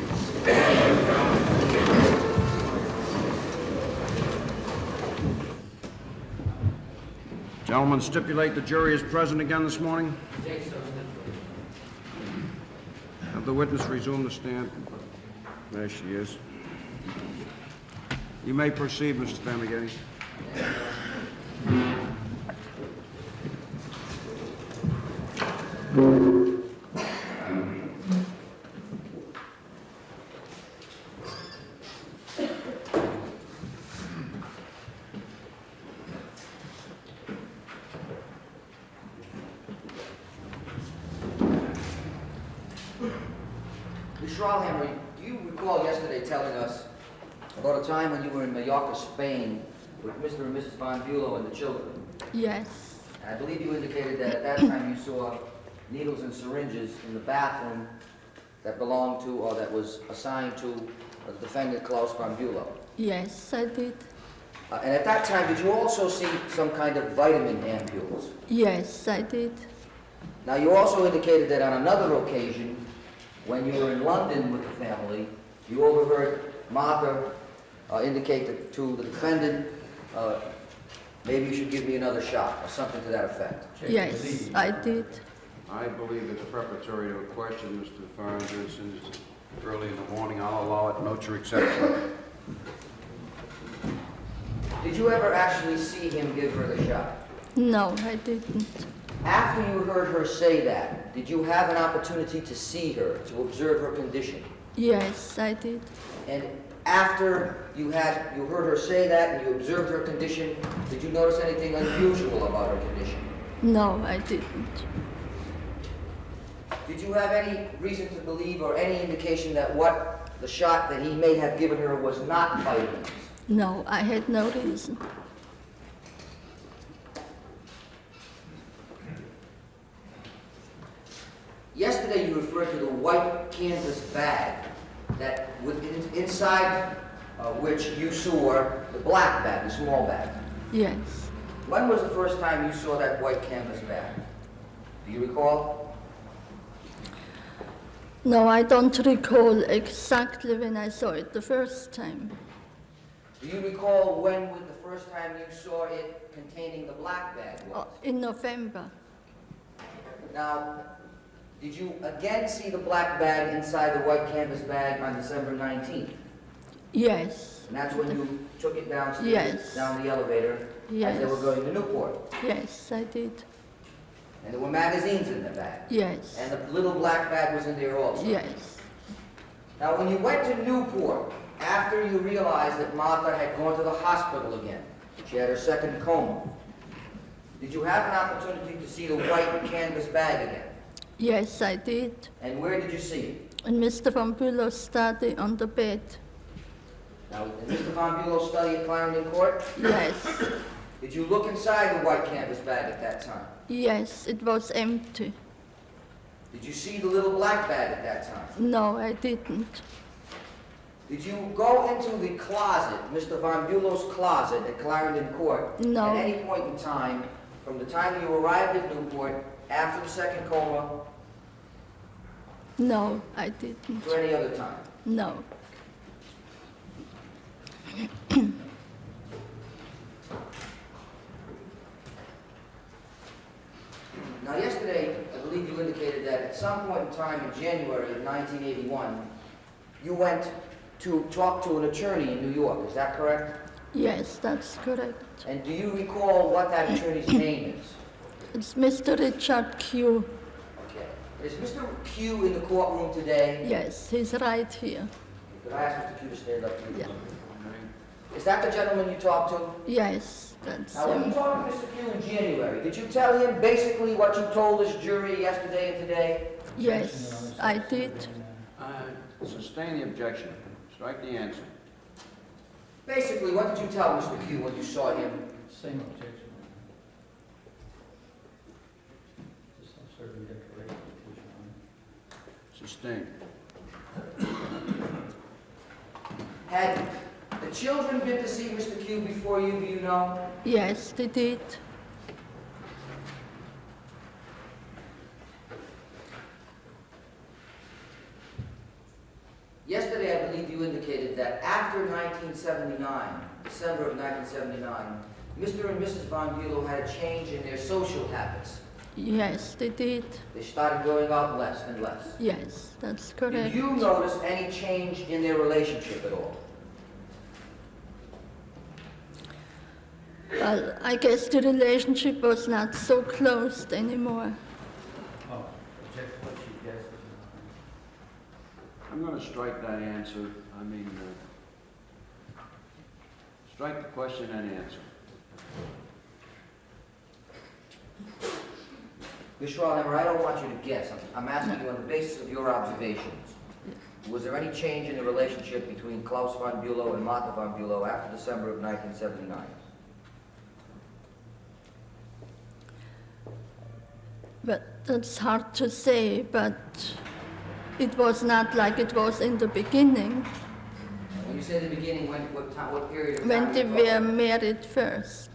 Gentlemen, stipulate the jury is present again this morning. Have the witness resume the stand. There she is. You may proceed, Mr. Fumigate. Do you recall yesterday telling us about a time when you were in Mallorca, Spain, with Mr. and Mrs. von Bülow and the children? Yes. I believe you indicated that at that time you saw needles and syringes in the bathroom that belonged to, or that was assigned to, the defendant Claus von Bülow. Yes, I did. And at that time, did you also see some kind of vitamin ampules? Yes, I did. Now, you also indicated that on another occasion, when you were in London with the family, you overheard Martha indicate to the defendant, maybe you should give me another shot, or something to that effect. Yes, I did. I believe it's preparatory to a question, Mr. Farringer, since early in the morning, I'll allow it. Note your exception. Did you ever actually see him give her the shot? No, I didn't. After you heard her say that, did you have an opportunity to see her, to observe her condition? Yes, I did. And after you heard her say that and you observed her condition, did you notice anything unusual about her condition? No, I didn't. Did you have any reason to believe or any indication that what the shot that he may have given her was not vitamins? No, I had no reason. Yesterday you referred to the white canvas bag that inside which you saw the black bag, the small bag. Yes. When was the first time you saw that white canvas bag? Do you recall? No, I don't recall exactly when I saw it the first time. Do you recall when the first time you saw it containing the black bag was? In November. Now, did you again see the black bag inside the white canvas bag on December 19th? Yes. And that's when you took it downstairs, Yes. down the elevator, as they were Yes. going to Newport. Yes, I did. And there were magazines in the bag. Yes. And the little black bag was in there also. Yes. Now, when you went to Newport, after you realized that Martha had gone to the hospital again, she had her second coma, did you have an opportunity to see the white canvas bag again? Yes, I did. And where did you see it? In Mr. von Bülow's study on the bed. Now, did Mr. von Bülow study at Clarendon Court? Yes. Did you look inside the white canvas bag at that time? Yes, it was empty. Did you see the little black bag at that time? No, I didn't. Did you go into the closet, Mr. von Bülow's closet at Clarendon Court, No. at any point in time, from the time you arrived at Newport, after the second coma, No, I didn't. or any other time? No. Now, yesterday, I believe you indicated that at some point in time in January of 1981, you went to talk to an attorney in New York. Is that correct? Yes, that's correct. And do you recall what that attorney's name is? It's Mr. Richard Q. Okay. Is Mr. Q in the courtroom today? Yes, he's right here. Could I ask Mr. Q to stand up, please? Yeah. Is that the gentleman you talked to? Yes, that's Now, when you him. talked to Mr. Q in January, did you tell him basically what you told this jury yesterday and today? Yes, I did. Sustain the objection. Strike the answer. Basically, what did you tell Mr. Q when you saw him? Same objection. Just serving declaration, Your Honor. Sustain. Had the children been to see Mr. Q before you, do you know? Yes, they did. Yesterday, I believe you indicated that after 1979, December of 1979, Mr. and Mrs. von Bülow had a change in their social habits. Yes, they did. They started going out less and less. Yes, that's Did correct. you notice any change in their relationship at all? Well, I guess the relationship was not so close anymore. Oh, object what she guessed. I'm going to strike that answer. I mean, strike the question and answer. Ms. Schroenheimer, I don't want you to guess. I'm asking you on the basis of your observations. Was there any change in the relationship between Claus von Bülow and Martha von Bülow after December of 1979? But that's hard to say, but it was not like it was in the beginning When you say the beginning, what period of time? when are they you were talking? married first.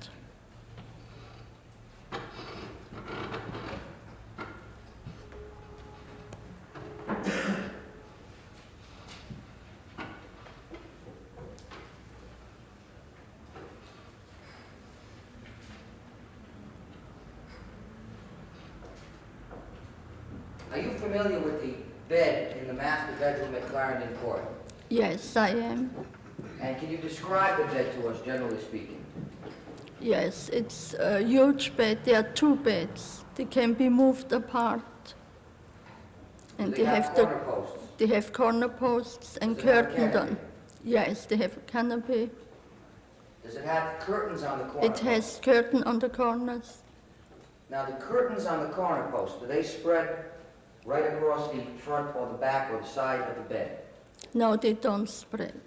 Are you familiar with the bed in the master bedroom at Clarendon Court? Yes, I am. And can you describe the bed to us, generally speaking? Yes, it's a huge bed. There are two beds. They can be moved apart. Do And they have corner posts? they have corner posts and Does it have a curtained on. canopy? Yes, they have a canopy. Does it have curtains on the corner It has curtain on the corners. Now, the curtains on the corner posts, do they spread right across the front or the back or the side of the bed? No, they don't spread.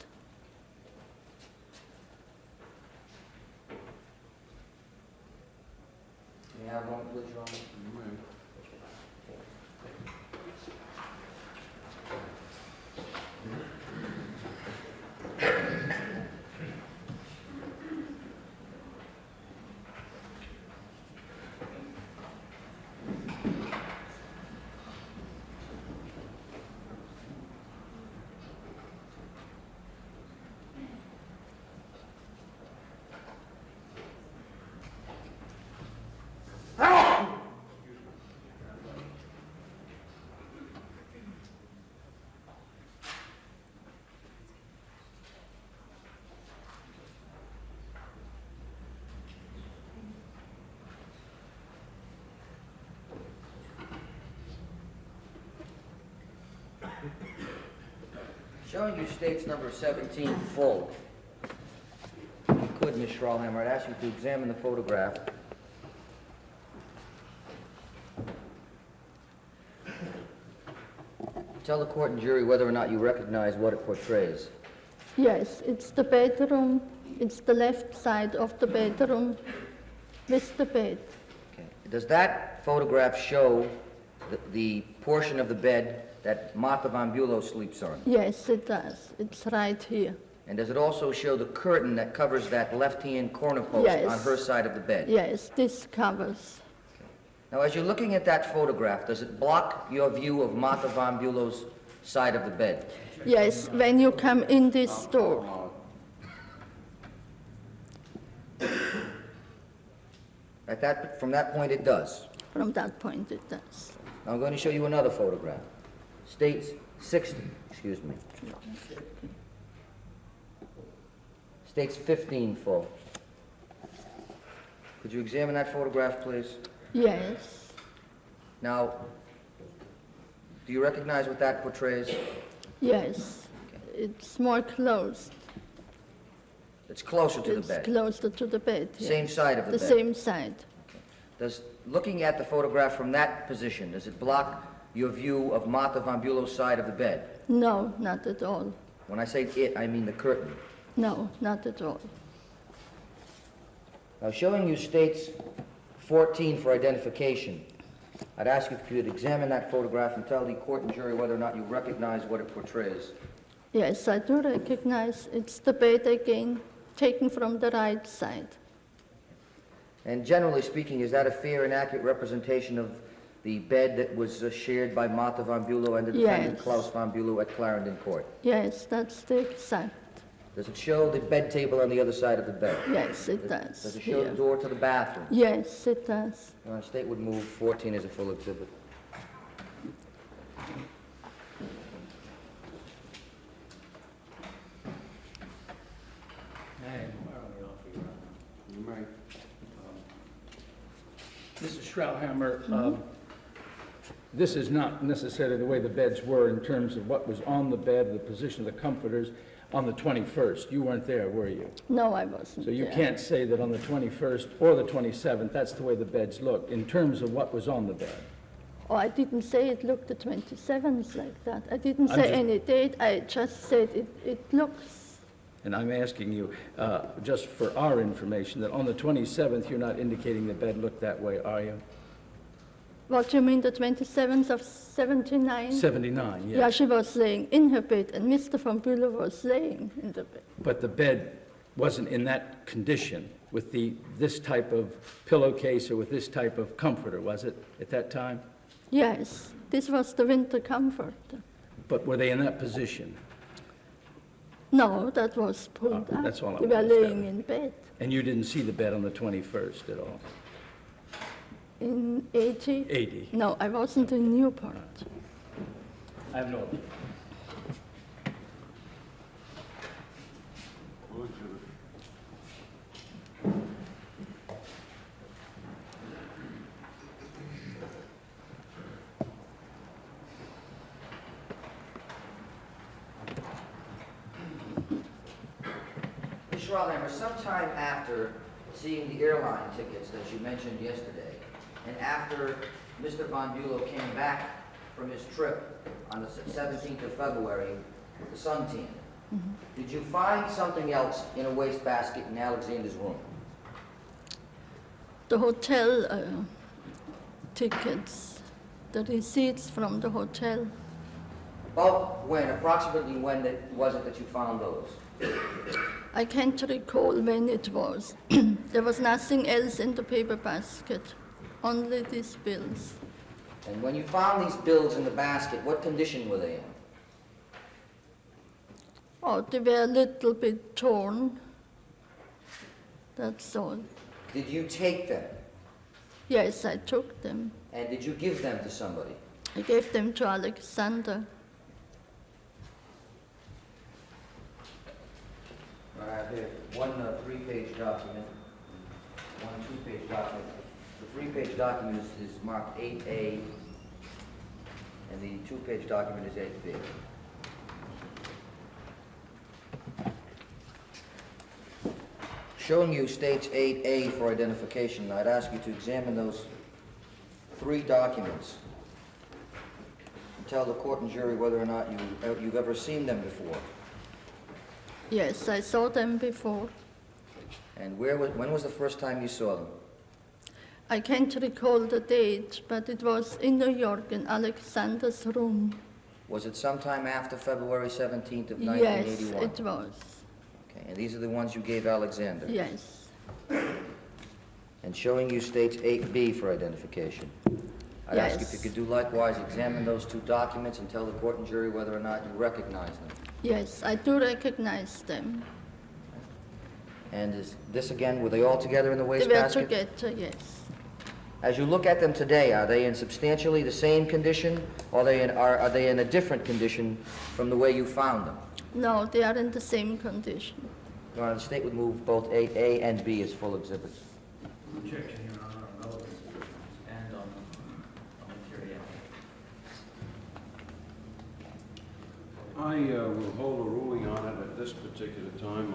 May I have one, please, Your Honor? Showing you states number 17 full. If you could, Ms. Schrahlhammer, I'd ask you to examine the photograph. Tell the court and jury whether or not you recognize what it portrays. Yes, it's the bedroom. It's the left side of the bedroom with the bed. Okay. Does that photograph show the portion of the bed that Martha von Bülow sleeps on? Yes, it does. It's right here. And does it also show the curtain that covers that left-hand corner post Yes. on her side of the bed? Yes, this covers. Now, as you're looking at that photograph, does it block your view of Martha von Bülow's side of the bed? Yes, when you come in this door. From that point, it does. From that point, it does. Now, I'm going to show you another photograph. States 60, excuse me. States 15 full. Could you examine that photograph, please? Yes. Now, do you recognize what that portrays? Yes. It's more closed. It's closer to the It's bed. closer to the bed. Yes. Same side of the bed. The same side. Looking at the photograph from that position, does it block your view of Martha von Bülow's side of the bed? No, not at all. When I say it, I mean the curtain. No, not at all. Now, showing you states 14 for identification, I'd ask you if you could examine that photograph and tell the court and jury whether or not you recognize what it portrays. Yes, I do recognize it's the bed again, taken from the right side. And generally speaking, is that a fair and accurate representation of the bed that was shared by Martha von Bülow and the defendant Yes. Claus von Bülow at Clarendon Court? Yes, that's the exact. Does it show the bed table on the other side of the bed? Yes, it does. Does it show the Here. door to the bathroom? Yes, it does. State would move 14 as a full exhibit. Mrs. Schrahlhammer, this is not necessarily the way the beds were in terms of what was on the bed, the position of the comforters on the 21st. You weren't there, were you? No, I wasn't So you there. can't say that on the 21st or the 27th, that's the way the beds looked in terms of what was on the bed. Oh, I didn't say it looked the 27th like that. I didn't I'm say just- any date. I just said it looks. And I'm asking you, just for our information, that on the 27th, you're not indicating the bed looked that way, are you? What do you mean, the 27th of 79? 79, Yeah, yes. she was laying in her bed, and Mr. von Bülow was laying in the bed. But the bed wasn't in that condition with this type of pillowcase or with this type of comforter, was it, at that time? Yes, this was the winter comfort. But were they in that position? No, that was pulled Oh, up. that's all I We were wanted to laying know. in bed. And you didn't see the bed on the 21st at all? In 80? 80? No, I wasn't in Newport. I have no objection. Ms. Schrahlhammer, sometime after seeing the airline tickets that you mentioned yesterday, and after Mr. von Bülow came back from his trip on the 17th of February with the Sun team, did you find something else in a wastebasket in Alexander's room? The hotel tickets, the receipts from the hotel. About when, approximately when was it that you found those? I can't recall when it was. There was nothing else in the paper basket, only these bills. And when you found these bills in the basket, what condition were they in? Oh, they were a little bit torn. That's all. Did you take them? Yes, I took them. And did you give them to somebody? I gave them to Alexander. I have here one 3-page document, one 2-page document. The 3-page document is marked 8A, and the 2-page document is 8B. Showing you states 8A for identification. I'd ask you to examine those 3 documents and tell the court and jury whether or not you've ever seen them before. Yes, I saw them before. And when was the first time you saw them? I can't recall the date, but it was in New York in Alexander's room. Was it sometime after February 17th of Yes, 1981? it was. Okay, and these are the ones you gave Alexander? Yes. And showing you states 8B for identification. I'd ask if you Yes. could do likewise, examine those 2 documents and tell the court and jury whether or not you recognize them. Yes, I do recognize them. And is this again, were they all together in the They were wastebasket? together, yes. As you look at them today, are they in substantially the same condition, or are they in a different condition from the way you found them? No, they are in the same condition. Your Honor, the state would move both 8A and B as full exhibits. Objection, Your Honor, on relevance and on materiality. I will hold a ruling on it at this particular time.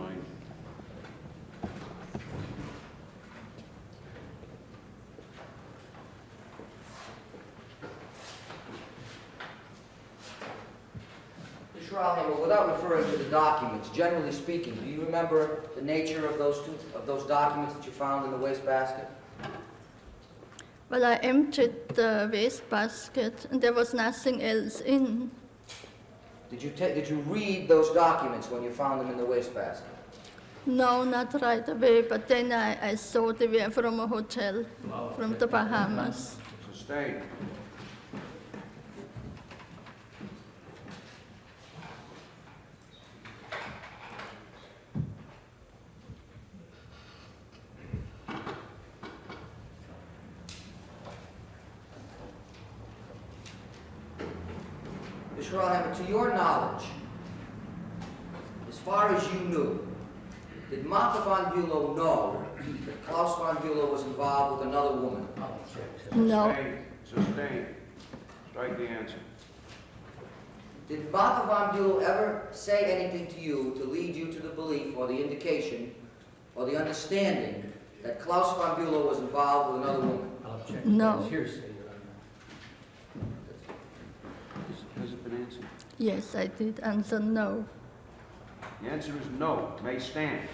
Ms. Schrahlhammer, without referring to the documents, generally speaking, do you remember the nature of those documents that you found in the wastebasket? Well, I emptied the wastebasket, and there was nothing else in. Did you read those documents when you found them in the wastebasket? No, not right away, but then I saw they were from a hotel, from the Bahamas. Sustained. Ms. Schrahlhammer, to your knowledge, as far as you knew, did Martha von Bülow know that Claus von Bülow was involved with another woman? No, Sustained. Strike the answer. Did Martha von Bülow ever say anything to you to lead you to the belief or the indication or the understanding that Claus von Bülow was involved with another woman? I'll object. No. That's hearsay, Your Honor. Has it been answered? yes, I did answer no. The answer is no. May stand.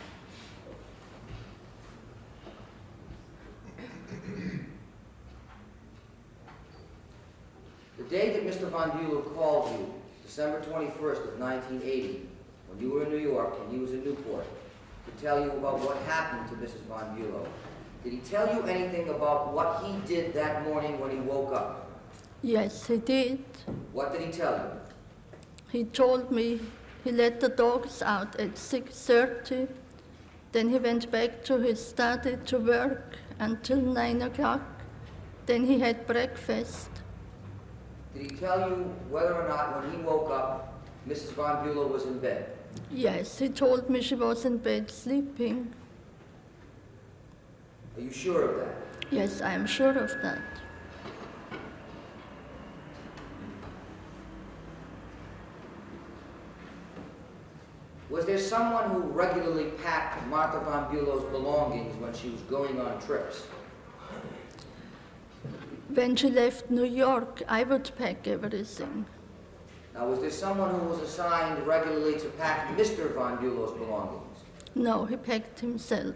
The day that Mr. von Bülow called you, December 21st of 1980, when you were in New York and he was in Newport, to tell you about what happened to Mrs. von Bülow, did he tell you anything about what he did that morning when he woke up? Yes, he did. What did he tell you? He told me he let the dogs out at 6:30. Then he went back to his study to work until 9 o'clock. Then he had breakfast. Did he tell you whether or not when he woke up, Mrs. von Bülow was in bed? Yes, he told me she was in bed sleeping. Are you sure of that? Yes, I am sure of that. Was there someone who regularly packed Martha von Bülow's belongings when she was going on trips? When she left New York, I would pack everything. Now, was there someone who was assigned regularly to pack Mr. von Bülow's belongings? No, he packed himself.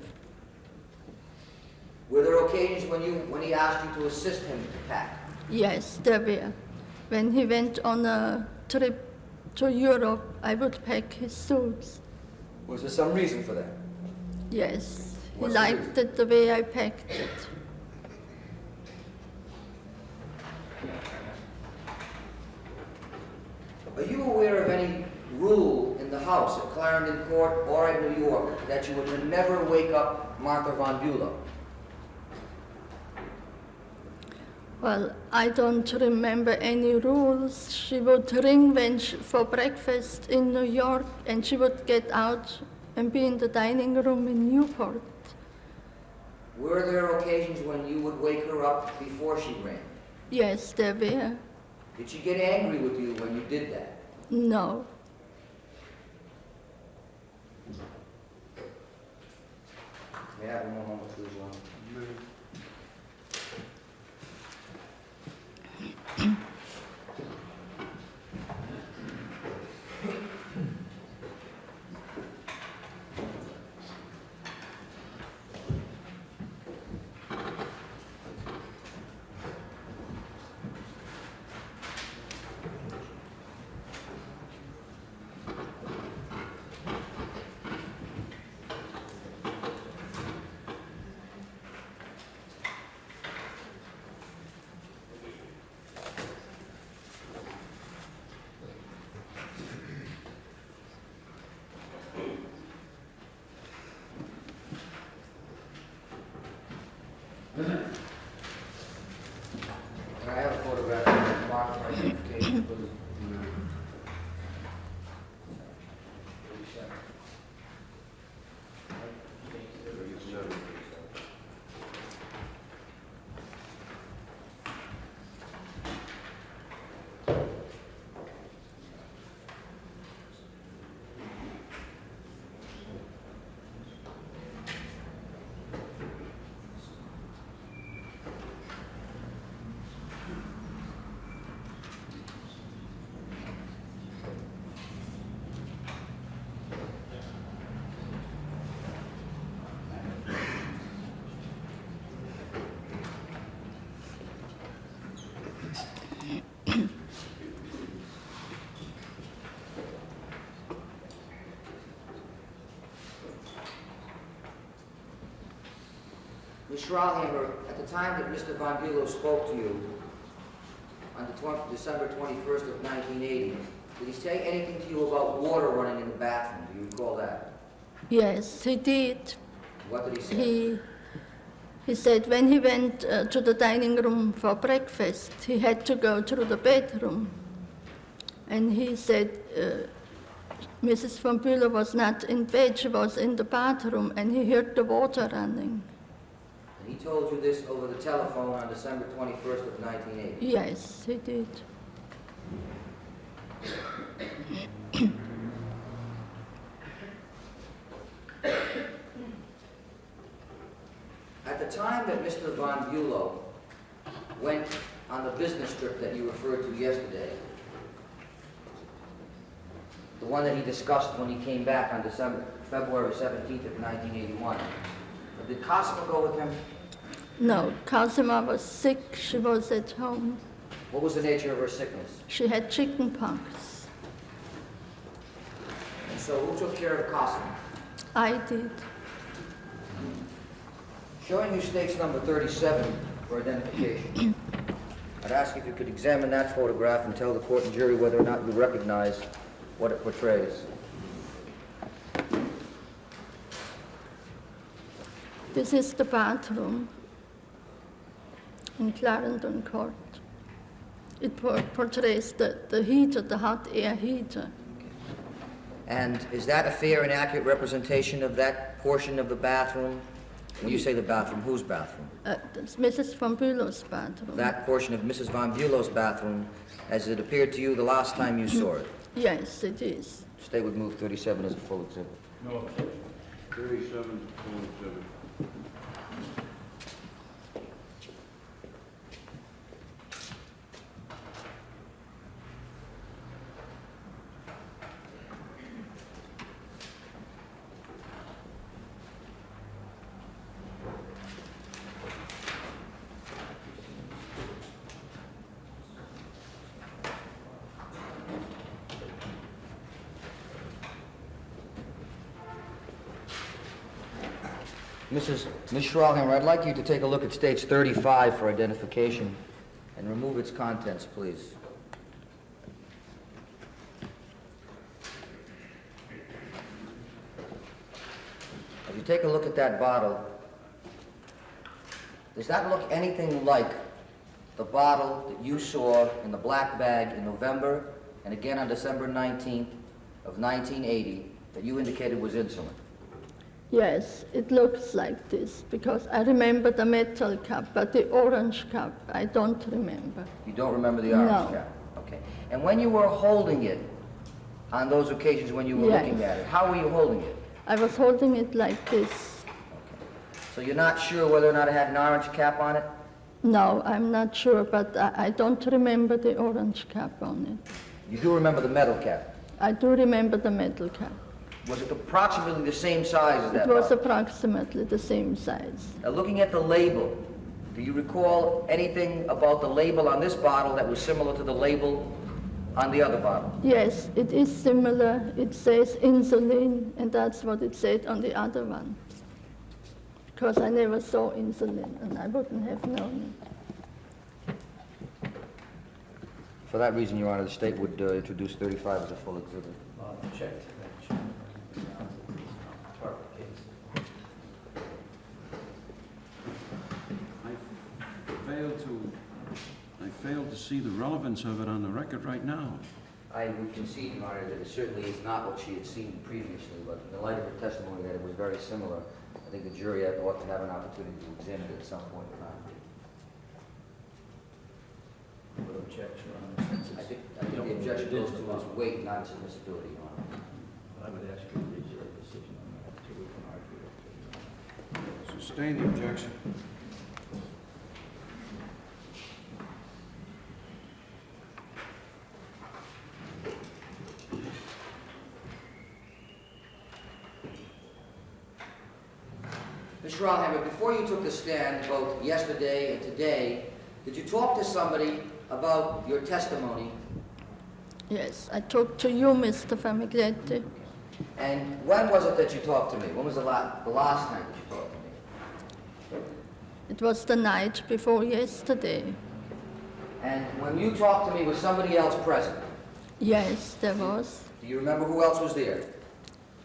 Were there occasions when he asked you to assist him to pack? Yes, there were. When he went on a trip to Europe, I would pack his suits. Was there some reason for that? Yes, he What's the liked it the way I packed it. Are you aware of any rule in the house at Clarendon Court or at New York that you would never wake up Martha von Bülow? Well, I don't remember any rules. She would ring for breakfast in New York, and she would get out and be in the dining room in Newport. Were there occasions when you would wake her up before she ran? Yes, there were. Did she get angry with you when you did that? No. May I have one moment, please, Your Honor? Can I have a photograph of Mark for identification, please? Ms. Schrallhammer, at the time that Mr. von Bülow spoke to you on December 21st of 1980, did he say anything to you about water running in the bathroom? Do you recall that? Yes, he did. What did he say? He said when he went to the dining room for breakfast, he had to go through the bedroom. And he said Mrs. von Bülow was not in bed, she was in the bathroom, and he heard the water running. And he told you this over the telephone on December 21st of 1980? Yes, he did. At the time that Mr. von Bülow went on the business trip that you referred to yesterday, the one that he discussed when he came back on February 17th of 1981, did Cosima go with him? No, Cosima was sick, she was at home. What was the nature of her sickness? She had chicken pox. And so who took care of Cosima? I did. Showing you stakes number 37 for identification. I'd ask if you could examine that photograph and tell the court and jury whether or not you recognize what it portrays. This is the bathroom in Clarendon Court. It portrays the heater, the hot air heater. And is that a fair and accurate representation of that portion of the bathroom? When you say the bathroom, whose bathroom? That's Mrs. von Bülow's bathroom. That portion of Mrs. von Bülow's bathroom as it appeared to you the last time you saw it? Yes, it is. State would move 37 as a full exhibit. No objection. 37, full exhibit. Ms. Schrahlhammer, I'd like you to take a look at stage 35 for identification and remove its contents, please. As you take a look at that bottle, does that look anything like the bottle that you saw in the black bag in November and again on December 19th of 1980 that you indicated was insulin? Yes, it looks like this, because I remember the metal cup, but the orange cup, I don't remember. You don't remember the orange No. cap? Okay. And when you were holding it, on those occasions when you were Yes. looking at it, how were you holding it? I was holding it like this. So you're not sure whether or not it had an orange cap on it? No, I'm not sure, but I don't remember the orange cap on it. You do remember the metal cap? I do remember the metal cap. Was it approximately the same size as that It was bottle? approximately the same size. Now, looking at the label, do you recall anything about the label on this bottle that was similar to the label on the other bottle? Yes, it is similar. It says insulin, and that's what it said on the other one. Because I never saw insulin, and I wouldn't have known it. For that reason, Your Honor, the state would introduce 35 as a full exhibit. Check that. Part of the case. I failed to see the relevance of it on the record right now. I would concede, Your Honor, that it certainly is not what she had seen previously, but in the light of her testimony that it was very similar, I think the jury ought to have an opportunity to examine it at some point in time. Would object, Your Honor, since I it's... think the objection goes to its weight, not its admissibility, Your Honor. I would ask you to reserve a decision on that until we can argue it. Sustain the objection. Ms. Schrahlhammer, before you took the stand, both yesterday and today, did you talk to somebody about your testimony? Yes, I talked to you, Mr. Famiglietti. And when was it that you talked to me? When was the last time that you talked to me? It was the night before yesterday. And when you talked to me, was somebody else present? Yes, there was. Do you remember who else was there?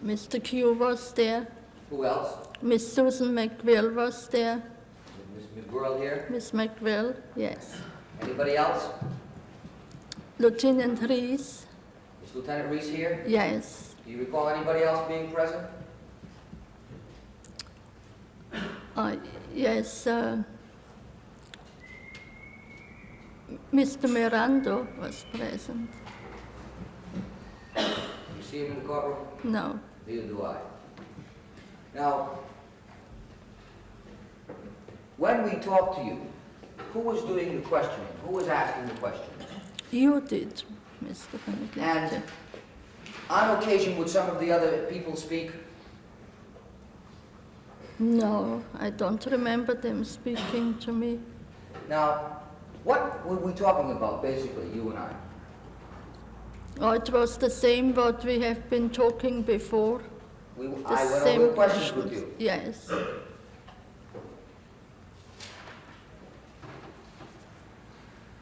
Mr. Q was there. Who else? Miss Susan McWill was there. Ms. World here? Miss McWill, yes. Anybody else? Lieutenant Rees, Is Lieutenant Reese here? yes. Do you recall anybody else being present? Yes, Mr. Mirando was present. You see him in the courtroom? No, Neither do I. Now, when we talked to you, who was doing the questioning? Who was asking the questions? you did, Mr. Famiglietti. And on occasion, would some of the other people speak? No, I don't remember them speaking to me. Now, what were we talking about, basically, you and I? Oh, it was the same what we have been talking before. I The went same over the questions with you. Yes.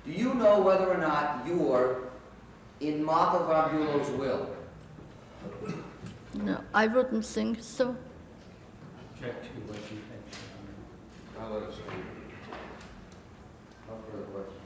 Do you know whether or not you're in Martha von Bülow's will? No, I wouldn't think so. Object to what you think, Your Honor. I'll let it stand. No further questions.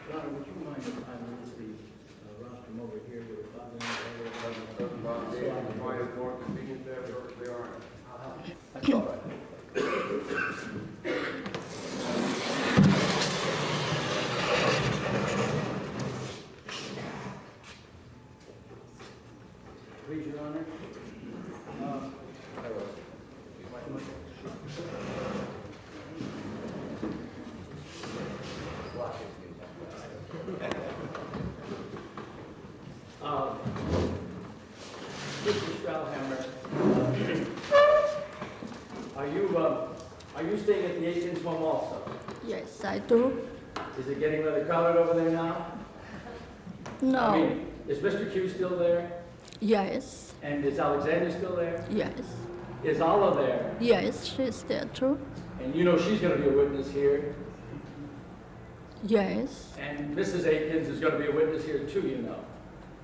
Donna, would you mind if I move the rostrum over here to the bottom? That's all right. Please, Your Honor. Mr. Strauhammer, are you staying at the Aikens home also? Yes, I do. Is it getting rather crowded over there now? I No. mean, is Mr. Q still there? Yes. And is Alexandra still there? Yes. Is Alla there? Yes, she's there too. And you know she's going to be a witness here. Yes. And Mrs. Aikens is going to be a witness here too, you know.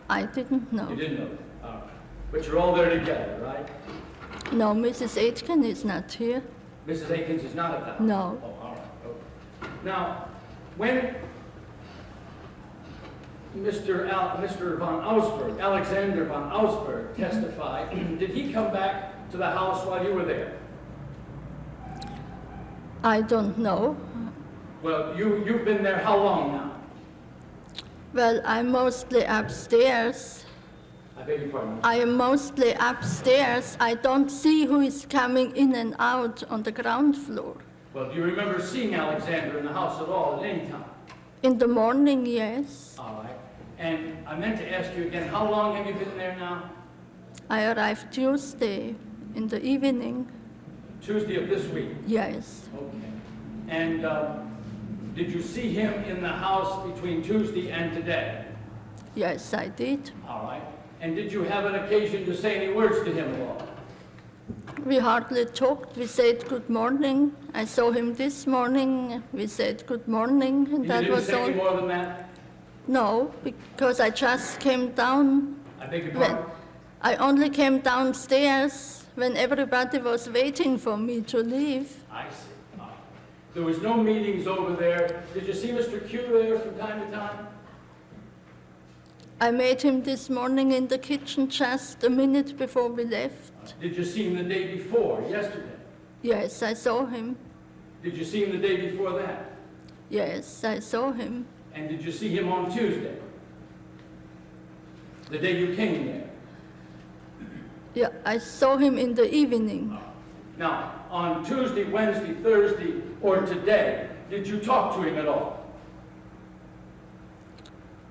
I didn't know. You didn't know that? All right. But you're all there together, right? No, Mrs. Aitken is not here. Mrs. Aikens is not at the house? No. Oh, all right. Okay. Now, when Mr. von Augsburg, Alexander von Augsburg testified, did he come back to the house while you were there? I don't know. Well, you've been there how long now? Well, I'm mostly upstairs. I beg your pardon? I am mostly upstairs. I don't see who is coming in and out on the ground floor. Well, do you remember seeing Alexander in the house at all at any time? In the morning, yes. All right. And I meant to ask you again, how long have you been there now? I arrived Tuesday in the evening. Tuesday of this week? Yes. Okay. And did you see him in the house between Tuesday and today? Yes, I did. All right. And did you have an occasion to say any words to him at all? We hardly talked. We said good morning. I saw him this morning. We said good morning, and You that didn't was say all. any more than that? No, because I just came down. I beg your When pardon? I only came downstairs when everybody was waiting for me to leave. I see. All right. There was no meetings over there. Did you see Mr. Q there from time to time? I met him this morning in the kitchen just a minute before we left. Did you see him the day before, yesterday? Yes, I saw him. Did you see him the day before that? Yes, I saw him. And did you see him on Tuesday? The day you came there? Yeah, I saw him in the evening. Now, on Tuesday, Wednesday, Thursday, or today, did you talk to him at all?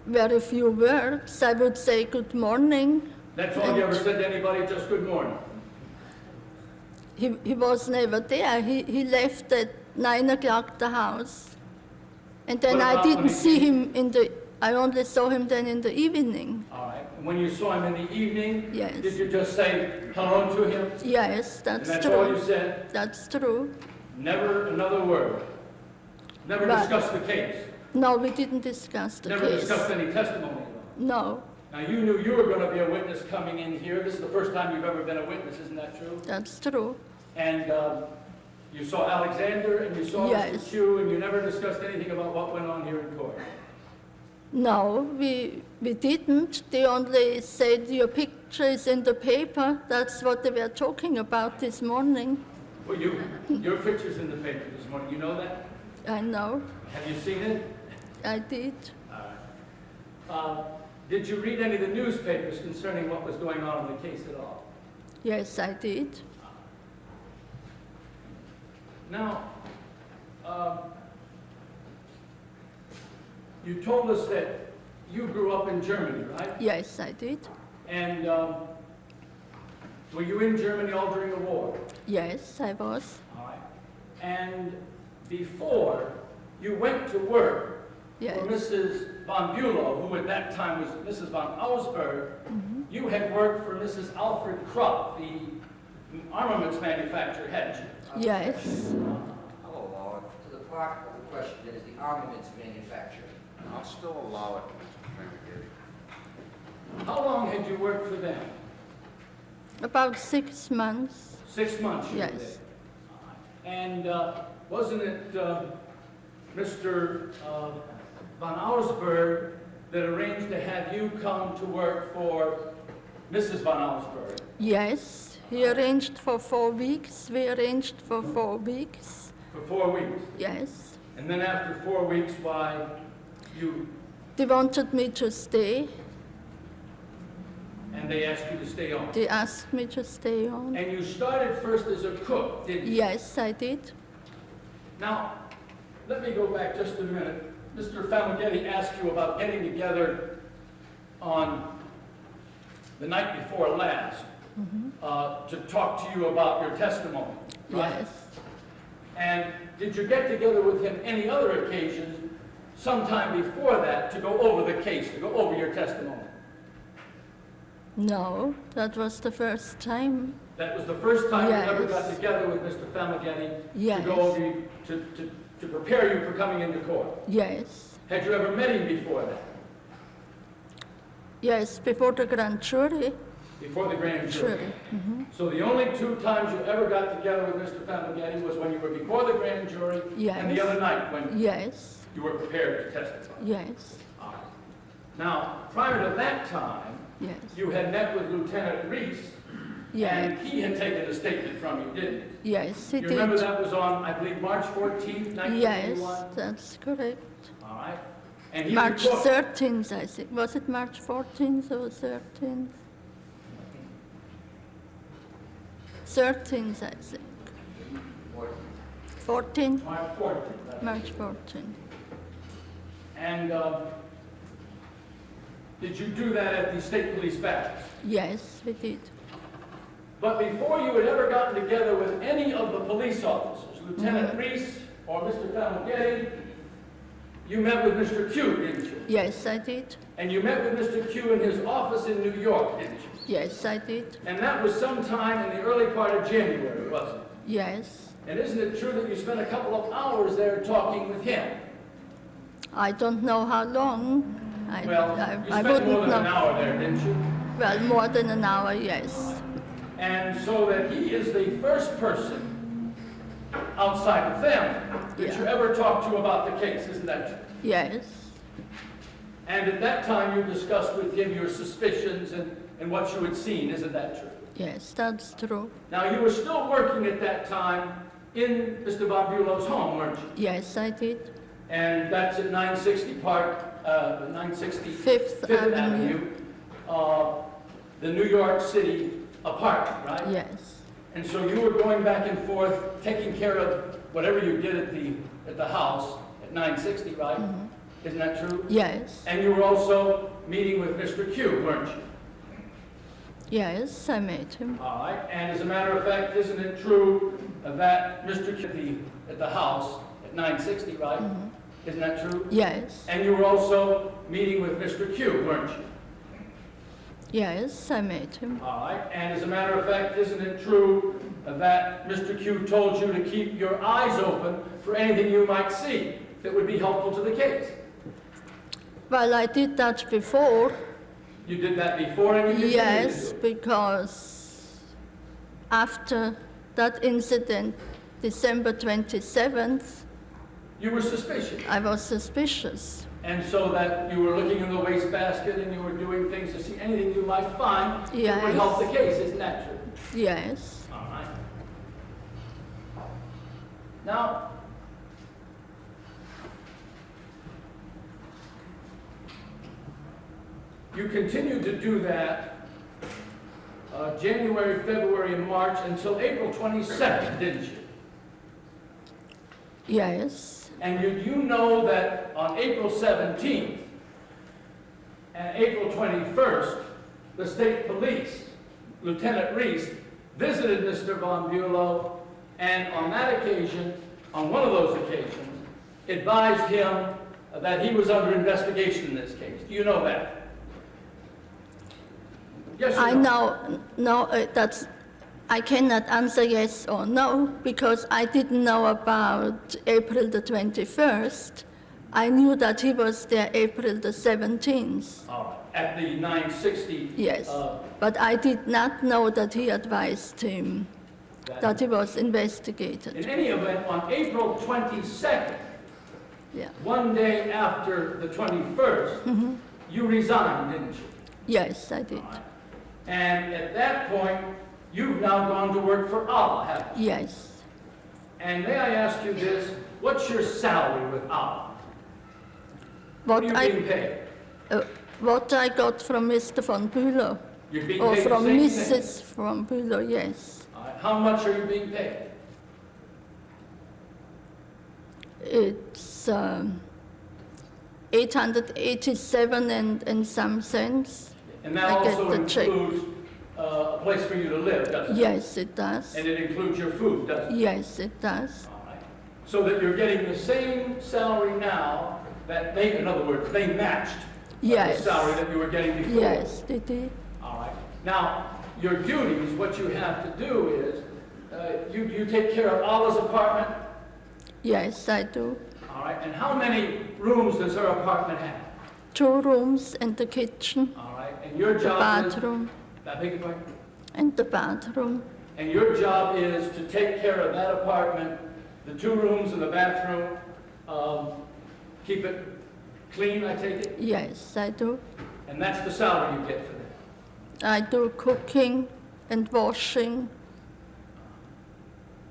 Very few words. I would say good morning. That's all you ever said to anybody, just good morning? He was never there. He left at 9 o'clock the house. And then What I about when didn't he see came? him I only saw him then in the evening. All right. And when you saw him in the evening, Yes. did you just say hello to him? Yes, And that's that's all you true. said? That's true. Never another word? Never But- discussed the case? No, we didn't discuss the Never case. discussed any testimony at all? No, Now, you knew you were going to be a witness coming in here. This is the first time you've ever been a witness, isn't that true? that's true. And you saw Alexander and you saw Yes. Mr. Q, and you never discussed anything about what went on here in court. No, we didn't. They only said your picture is in the paper. That's what they were talking about this morning. Well, your picture's in the paper this morning. You know that? I know, Have you seen it? I did. Did you read any of the newspapers concerning what was going on in the case at all? Yes, I did. Now, you told us that you grew up in Germany, right? Yes, I did. And were you in Germany all during the war? Yes, I was. All right. And before you went to work Yes. for Mrs. von Bülow, who at that time was Mrs. von Ausberg. You had worked for Mrs. Alfred Krupp, the armaments manufacturer, hadn't you? Yes. Hello, Laura. To the part of the question that is the armaments manufacturer. I'll still allow it, Mr. Famigetti. How long had you worked for them? About 6 months. 6 months you were Yes. there. And wasn't it Mr. von Ausberg that arranged to have you come to work for Mrs. von Ausberg? Yes. He arranged for 4 weeks. We arranged for 4 weeks. For 4 weeks. Yes. And then after 4 weeks, why you, They wanted me to stay. and they asked you to stay on. They asked me to stay on. And you started first as a cook, didn't you? Yes, I did. Now, let me go back just a minute. Mr. Famigetti asked you about getting together on the night before last to talk to you about your testimony, right? Yes. And did you get together with him any other occasions sometime before that to go over the case, to go over your testimony? No, that was the first time. That was the first time you ever got Yes. together with Mr. Famigetti Yes. to go over, to prepare you for coming into court? Yes. Had you ever met him before that? Yes, before the grand jury. Before the grand jury? Jury. So the only 2 times you ever got together with Mr. Famigetti was when you were before the grand jury and the Yes. other night when Yes. you were prepared to testify? Yes. All right. Now, prior to that time, Yes. you had met with Lieutenant Reese, Yes. and he had taken a statement from you, didn't he? Yes, he You remember did. that was on, I believe, March 14th, 1981? Yes, that's correct. All right. And he March report- 13th, I think. Was it March 14th or 13th? 13th, I think. 14th? March 14th. that's- March 14th. And did you do that at the state police barracks? Yes, we did. But before you had ever gotten together with any of the police officers, Lieutenant Reese or Mr. Famigetti, you met with Mr. Q, didn't you? Yes, I did. And you met with Mr. Q in his office in New York, didn't you? Yes, I did. And that was sometime in the early part of January, wasn't it? Yes. And isn't it true that you spent a couple of hours there talking with him? I don't know how long. Well, you I spent more wouldn't than an know. hour there, didn't you? Well, more than an hour, yes. And so that he is the first person outside the family that you Yeah. ever talked to about the case, isn't that true? Yes. And at that time, you discussed with him your suspicions and what you had seen, isn't that true? Yes, that's true. Now, you were still working at that time in Mr. von Bülow's home, weren't you? Yes, I did. And that's at 960 Fifth Avenue. The New York City apartment, right? Yes. And so you were going back and forth, taking care of whatever you did at the house at 960, right? Isn't that true? Yes. And you were also meeting with Mr. Q, weren't you? Yes, I met him. All right. And as a matter of fact, isn't it true that Mr. Q at the house at 960, right? Isn't that true? Yes. And you were also meeting with Mr. Q, weren't you? Yes, I met him. All right. And as a matter of fact, isn't it true that Mr. Q told you to keep your eyes open for anything you might see that would be helpful to the case? Well, I did that before. You did that before and you continued to Yes, do it. because after that incident, December 27th, You were suspicious. I was suspicious. And so that you were looking in the wastebasket and you were doing things to see anything you might find that would Yes. help the case, isn't that true? Yes. All right. Now, you continued to do that January, February, and March until April 22nd, didn't you? Yes. And you know that on April 17th and April 21st, the state police, Lieutenant Reese, visited Mr. von Bülow, and on that occasion, on one of those occasions, advised him that he was under investigation in this case. Do you know that? Yes or I no? know, I cannot answer yes or no because I didn't know about April the 21st. I knew that he was there April the 17th. All right. At the 960. Yes, but I did not know that he advised him that he was investigated. In any event, on April 22nd, Yeah. one day after the 21st, you resigned, didn't you? Yes, I did. And at that point, you've now gone to work for Allah, haven't you? Yes. And may I ask you this, what's your salary with Allah? What What are you I, being paid? what I got from Mr. von Bülow, You're being or paid the from same thing? Mrs. von Bülow, yes. All right. How much are you being paid? It's 887 and some cents. And that I get also the check. includes a place for you to live, doesn't it? Yes, it does. And it includes your food, doesn't it? Yes, it does. All right. So that you're getting the same salary now that they, in other words, they matched Yes. the salary that you were getting before. Yes, they did. All right. Now, your duties, what you have to do is, you take care of Allah's apartment. Yes, I do. All right. And how many rooms does her apartment have? 2 rooms and the kitchen, All right. And your the job is... bathroom, I beg your pardon? and the bathroom. And your job is to take care of that apartment, the 2 rooms and the bathroom, keep it clean, I take it? Yes, I do. And that's the salary you get for that. I do cooking and washing.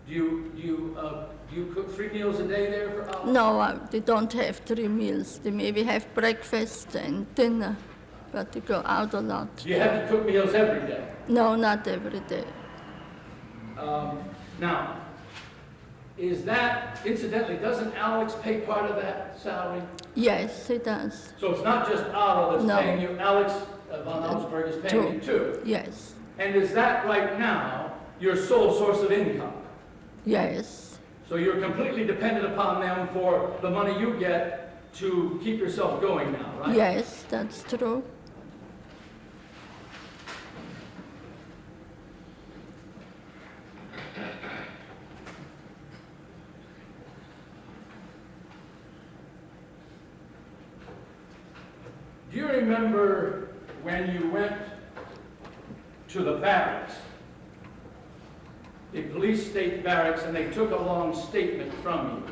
Do you cook 3 meals a day there for Allah? No, they don't have 3 meals. They maybe have breakfast and dinner, but they go out a lot. Do you have to cook meals every day? No, not every day. Now, is that, incidentally, doesn't Alex pay part of that salary? Yes, he does. So it's not just Allah that's No. paying you, Alex von Augsburg is paying you too. Yes, And is that right now your sole source of income? yes, So you're completely dependent upon them for the money you get to keep yourself going now, right? yes, that's true. Do you remember when you went to the barracks, the police state barracks, and they took a long statement from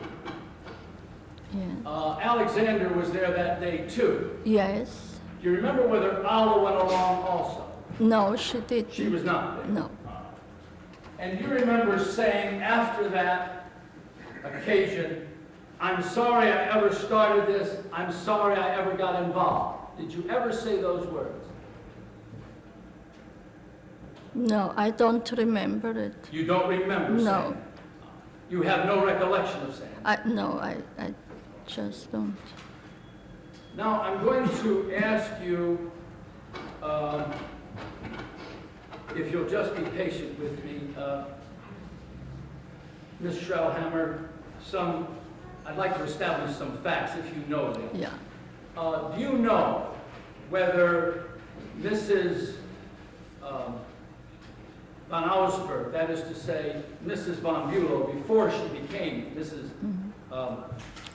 you? Yeah. Alexander was there that day too. Yes. Do you remember whether Allah went along also? No, she didn't. She was not there. No. And you remember saying after that occasion, I'm sorry I ever started this, I'm sorry I ever got involved. Did you ever say those words? No, I don't remember it. You don't remember saying No. it? You have no recollection of saying it? No, I just don't. Now, I'm going to ask you, if you'll just be patient with me, Ms. Schrailhammer, I'd like to establish some facts if you know them. Yeah. Do you know whether Mrs. von Augsburg, that is to say, Mrs. von Bülow, before she became Mrs.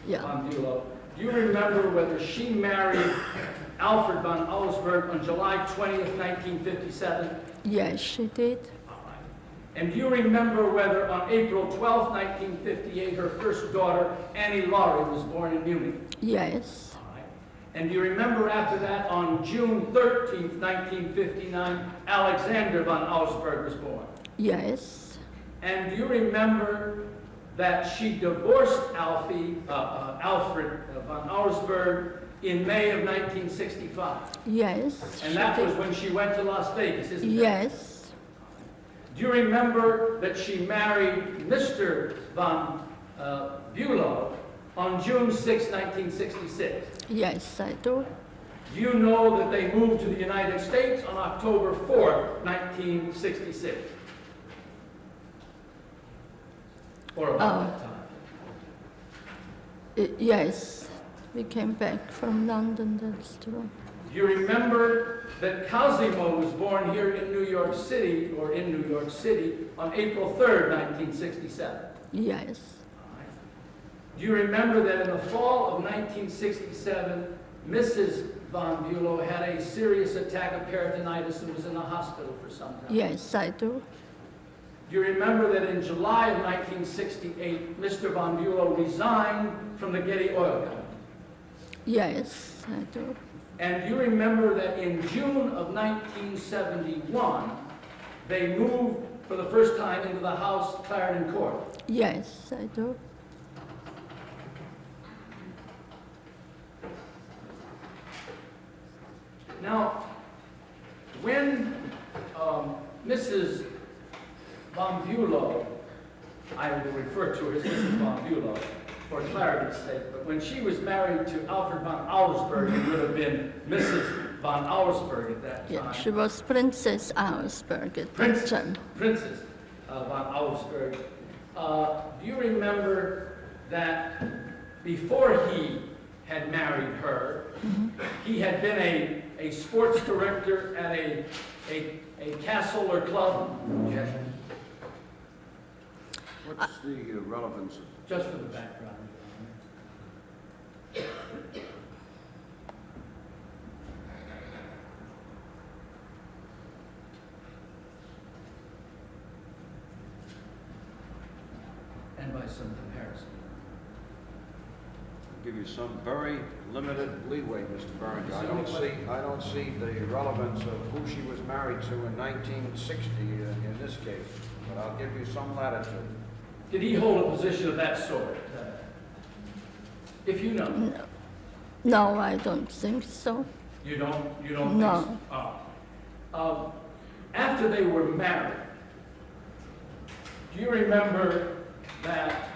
Yeah. von Bülow, do you remember whether she married Alfred von Augsburg on July 20th, 1957? Yes, she did. And do you remember whether on April 12th, 1958, her first daughter, Annie Laurie, was born in Munich? Yes. All right. And do you remember after that, on June 13th, 1959, Alexander von Augsburg was born? Yes. And do you remember that she divorced Alfred von Augsburg in May of 1965? Yes. And she that did. was when she went to Las Vegas, isn't it? Yes. Do you remember that she married Mr. von Bulow on June 6, 1966? Yes, I do. Do you know that they moved to the United States on October 4, 1966? Or about that time? Yes, we came back from London, that's true. Do you remember that Cosimo was born here in New York City, on April 3rd, 1967? Yes, Do you remember that in the fall of 1967, Mrs. von Bülow had a serious attack of peritonitis and was in the hospital for some time? yes, I do. Do you remember that in July of 1968, Mr. von Bülow resigned from the Getty Oil Company? Yes, I do. And you remember that in June of 1971, they moved for the first time into the house Clarendon Court. Yes, I do. Now, when Mrs. von Bülow, I will refer to her as Mrs. von Bülow for clarity's sake, but when she was married to Alfred von Auersperg, it would have been Mrs. von Auersperg at that time. Yeah, she was Princess Auersperg at that time. Princess von Auersperg. Do you remember that before he had married her, he had been a sports director at a castle or club? Yes. What's the relevance of Just for the background. And by some comparison. give you some very limited leeway, Mr. Burns. I don't see the relevance of who she was married to in 1960 in this case, but I'll give you some latitude. Did he hold a position of that sort? If you know. No, I don't think so. You don't No. think so? After they were married, do you remember that,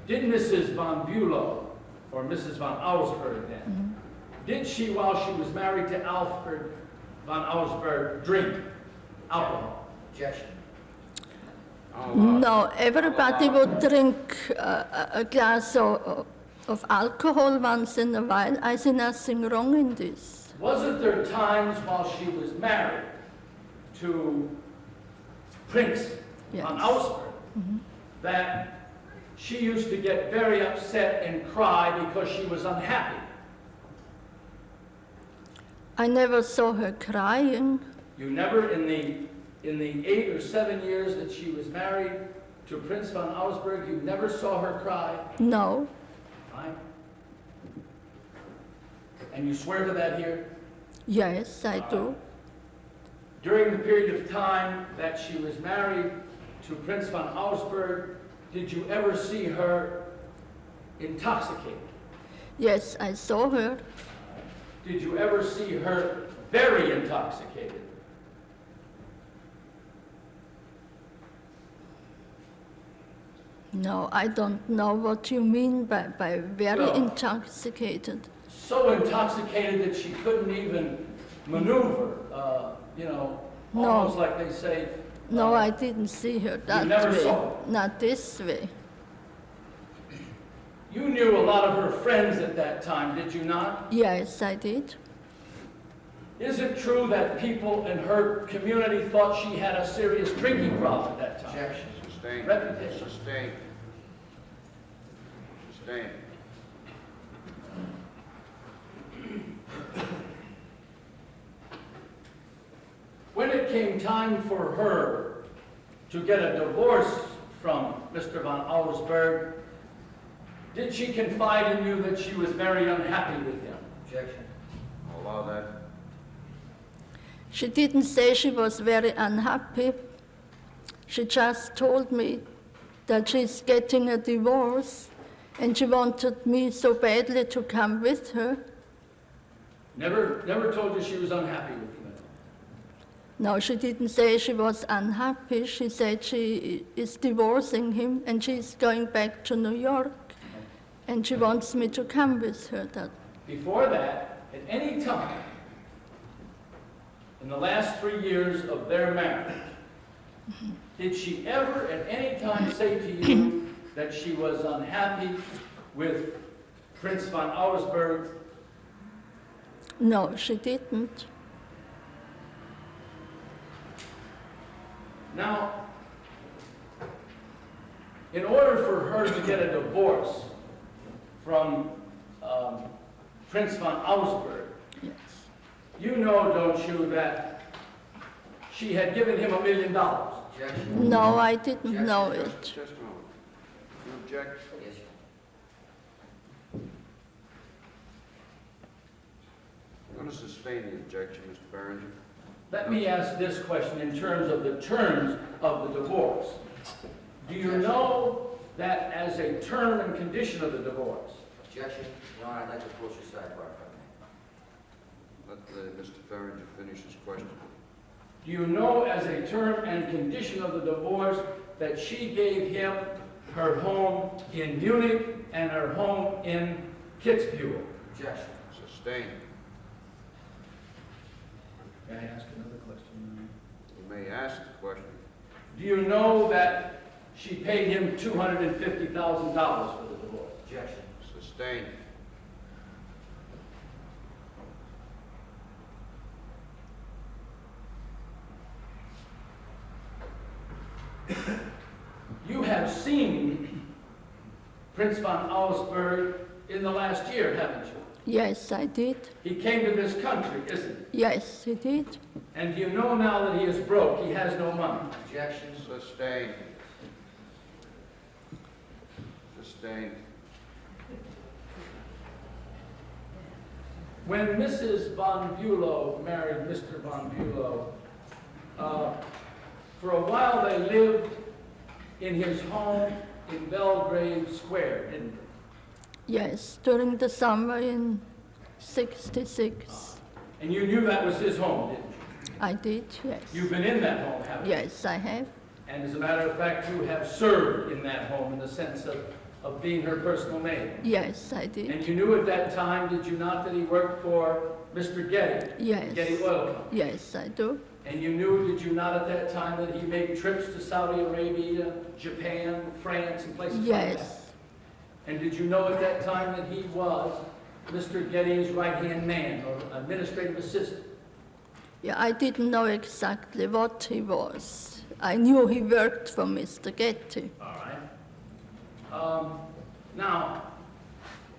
did Mrs. von Bülow, or Mrs. von Auersperg then, did she, while she was married to Alfred von Auersperg, drink alcohol? Objection. No, everybody would drink a glass of alcohol once in a while. I see nothing wrong in this. Wasn't there times while she was married to Prince Yes. von Auersperg that she used to get very upset and cry because she was unhappy? I never saw her crying. You never, in the 8 or 7 years that she was married to Prince von Auersperg, you never saw her cry? No, Right? And you swear to that here? yes, I do. During the period of time that she was married to Prince von Auersperg, did you ever see her intoxicated? Yes, I saw her. Did you ever see her very intoxicated? No, I don't know what you mean by very Well- intoxicated. So intoxicated that she couldn't even maneuver, No. almost like they say. No, I didn't see her that never way. saw her? Not this way. You knew a lot of her friends at that time, did you not? Yes, I did. Is it true that people in her community thought she had a serious drinking problem at that time? Objection. Sustained. Reputation. Sustained. Sustained. When it came time for her to get a divorce from Mr. von Auersperg, did she confide in you that she was very unhappy with him? Objection. I'll allow that. She didn't say she was very unhappy. She just told me that she's getting a divorce and she wanted me so badly to come with her. Never told you she was unhappy with him. No, she didn't say she was unhappy. She said she is divorcing him and she's going back to New York and she wants me to come with her. Before that, at any time, in the last 3 years of their marriage, did she ever at any time say to you that she was unhappy with Prince von Auersberg? No, she didn't. Now, in order for her to get a divorce from Prince von Auersberg, Yes. you know, don't you, that she had given him $1 million. Objection. No, I didn't know it. Just a moment. You object? Yes. I'm going to sustain the objection, Mr. Berenger. Let me ask this question in terms of the terms of the divorce. Do you know that as a term and condition of the divorce, Objection. Your Honor, I'd like to approach your sidebar if I may. Let Mr. Berenger finish his question. do you know as a term and condition of the divorce that she gave him her home in Munich and her home in Kitzbühel? Objection. Sustained. May I ask another question? You may ask the question. Do you know that she paid him $250,000 for the divorce? Objection. Sustained. You have seen Prince von Auersberg in the last year, haven't you? Yes, I did. He came to this country, isn't he? Yes, he did. And you know now that he is broke, he has no money. Objection. Sustained. Sustained. When Mrs. von Bülow married Mr. von Bülow, for a while they lived in his home in Belgrade Square, didn't they? Yes, during the summer in '66. And you knew that was his home, didn't you? I did, yes. You've been in that home, haven't you? Yes, I have. And as a matter of fact, you have served in that home in the sense of being her personal maid. Yes, I did. And you knew at that time, did you not, that he worked for Mr. Getty? Yes. Getty Oil Company. Yes, I do. And you knew, did you not, at that time, that he made trips to Saudi Arabia, Japan, France, and places like that? Yes. And did you know at that time that he was Mr. Getty's right-hand man, or administrative assistant? Yeah, I didn't know exactly what he was. I knew he worked for Mr. Getty. All right. Now,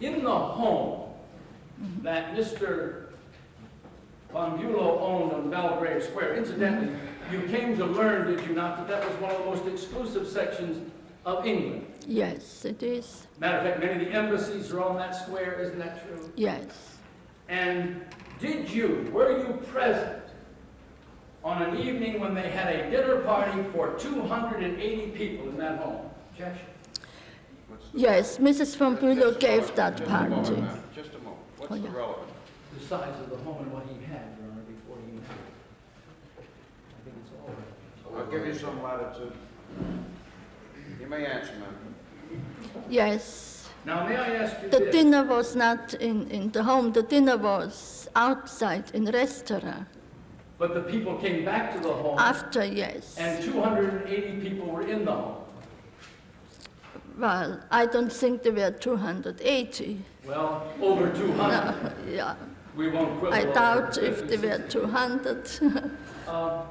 in the home that Mr. von Bülow owned on Belgrade Square, incidentally, you came to learn, did you not, that that was one of the most exclusive sections of England. Yes, it is. Matter of fact, many of the embassies are on that square, isn't that true? Yes. And were you present on an evening when they had a dinner party for 280 people in that home? Objection. Yes, Mrs. von Bülow gave that Just a moment, party. ma'am. Just a moment. What's Oh, the yeah. relevant? The size of the home and what he had, Your Honor, before he married. I think it's all right. I'll give you some latitude. You may answer, ma'am. Yes. Now, may I ask you The this? dinner was not in the home. The dinner was outside in a restaurant. But the people came back to the home, After, yes. and 280 people were in the home. Well, I don't think there were 280. Well, over 200. No, yeah. We won't quibble. I over doubt if there 50, were 200. Um,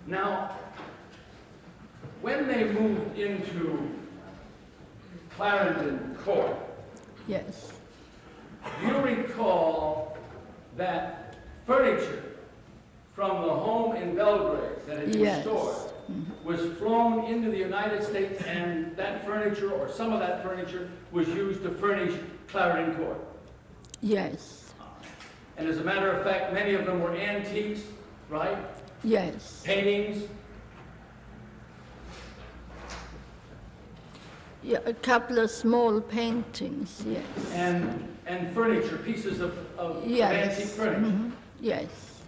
Now, when they moved into Clarendon Court, Yes. do you recall that furniture from the home in Belgrade that had been Yes. stored was flown into the United States, and that furniture, or some of that furniture, was used to furnish Clarendon Court? Yes. And as a matter of fact, many of them were antiques, right? Yes. Paintings. Yeah, a couple of small paintings, yes. And furniture, pieces of Yes. antique furniture. Mhm. Yes.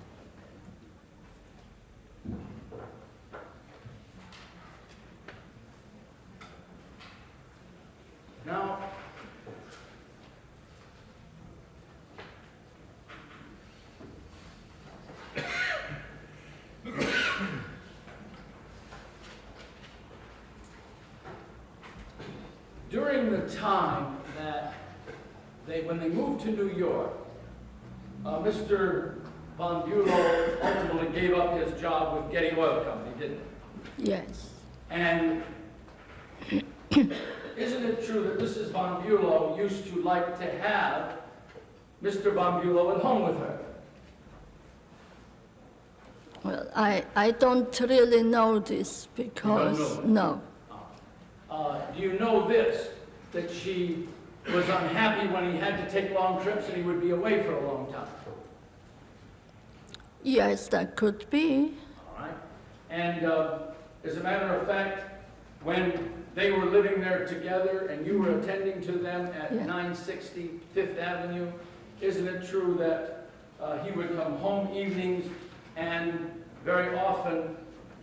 during the time that when they moved to New York, Mr. von Bülow ultimately gave up his job with Getty Oil Company, didn't he? Yes. And isn't it true that Mrs. von Bülow used to like to have Mr. von Bülow at home with her? Well, I don't really know this because, know? no. Do you know this, that she was unhappy when he had to take long trips and he would be away for a long time? Yes, that could be. All right. And as a matter of fact, when they were living there together and you were attending to them at 960 Fifth Avenue, isn't it true that he would come home evenings and very often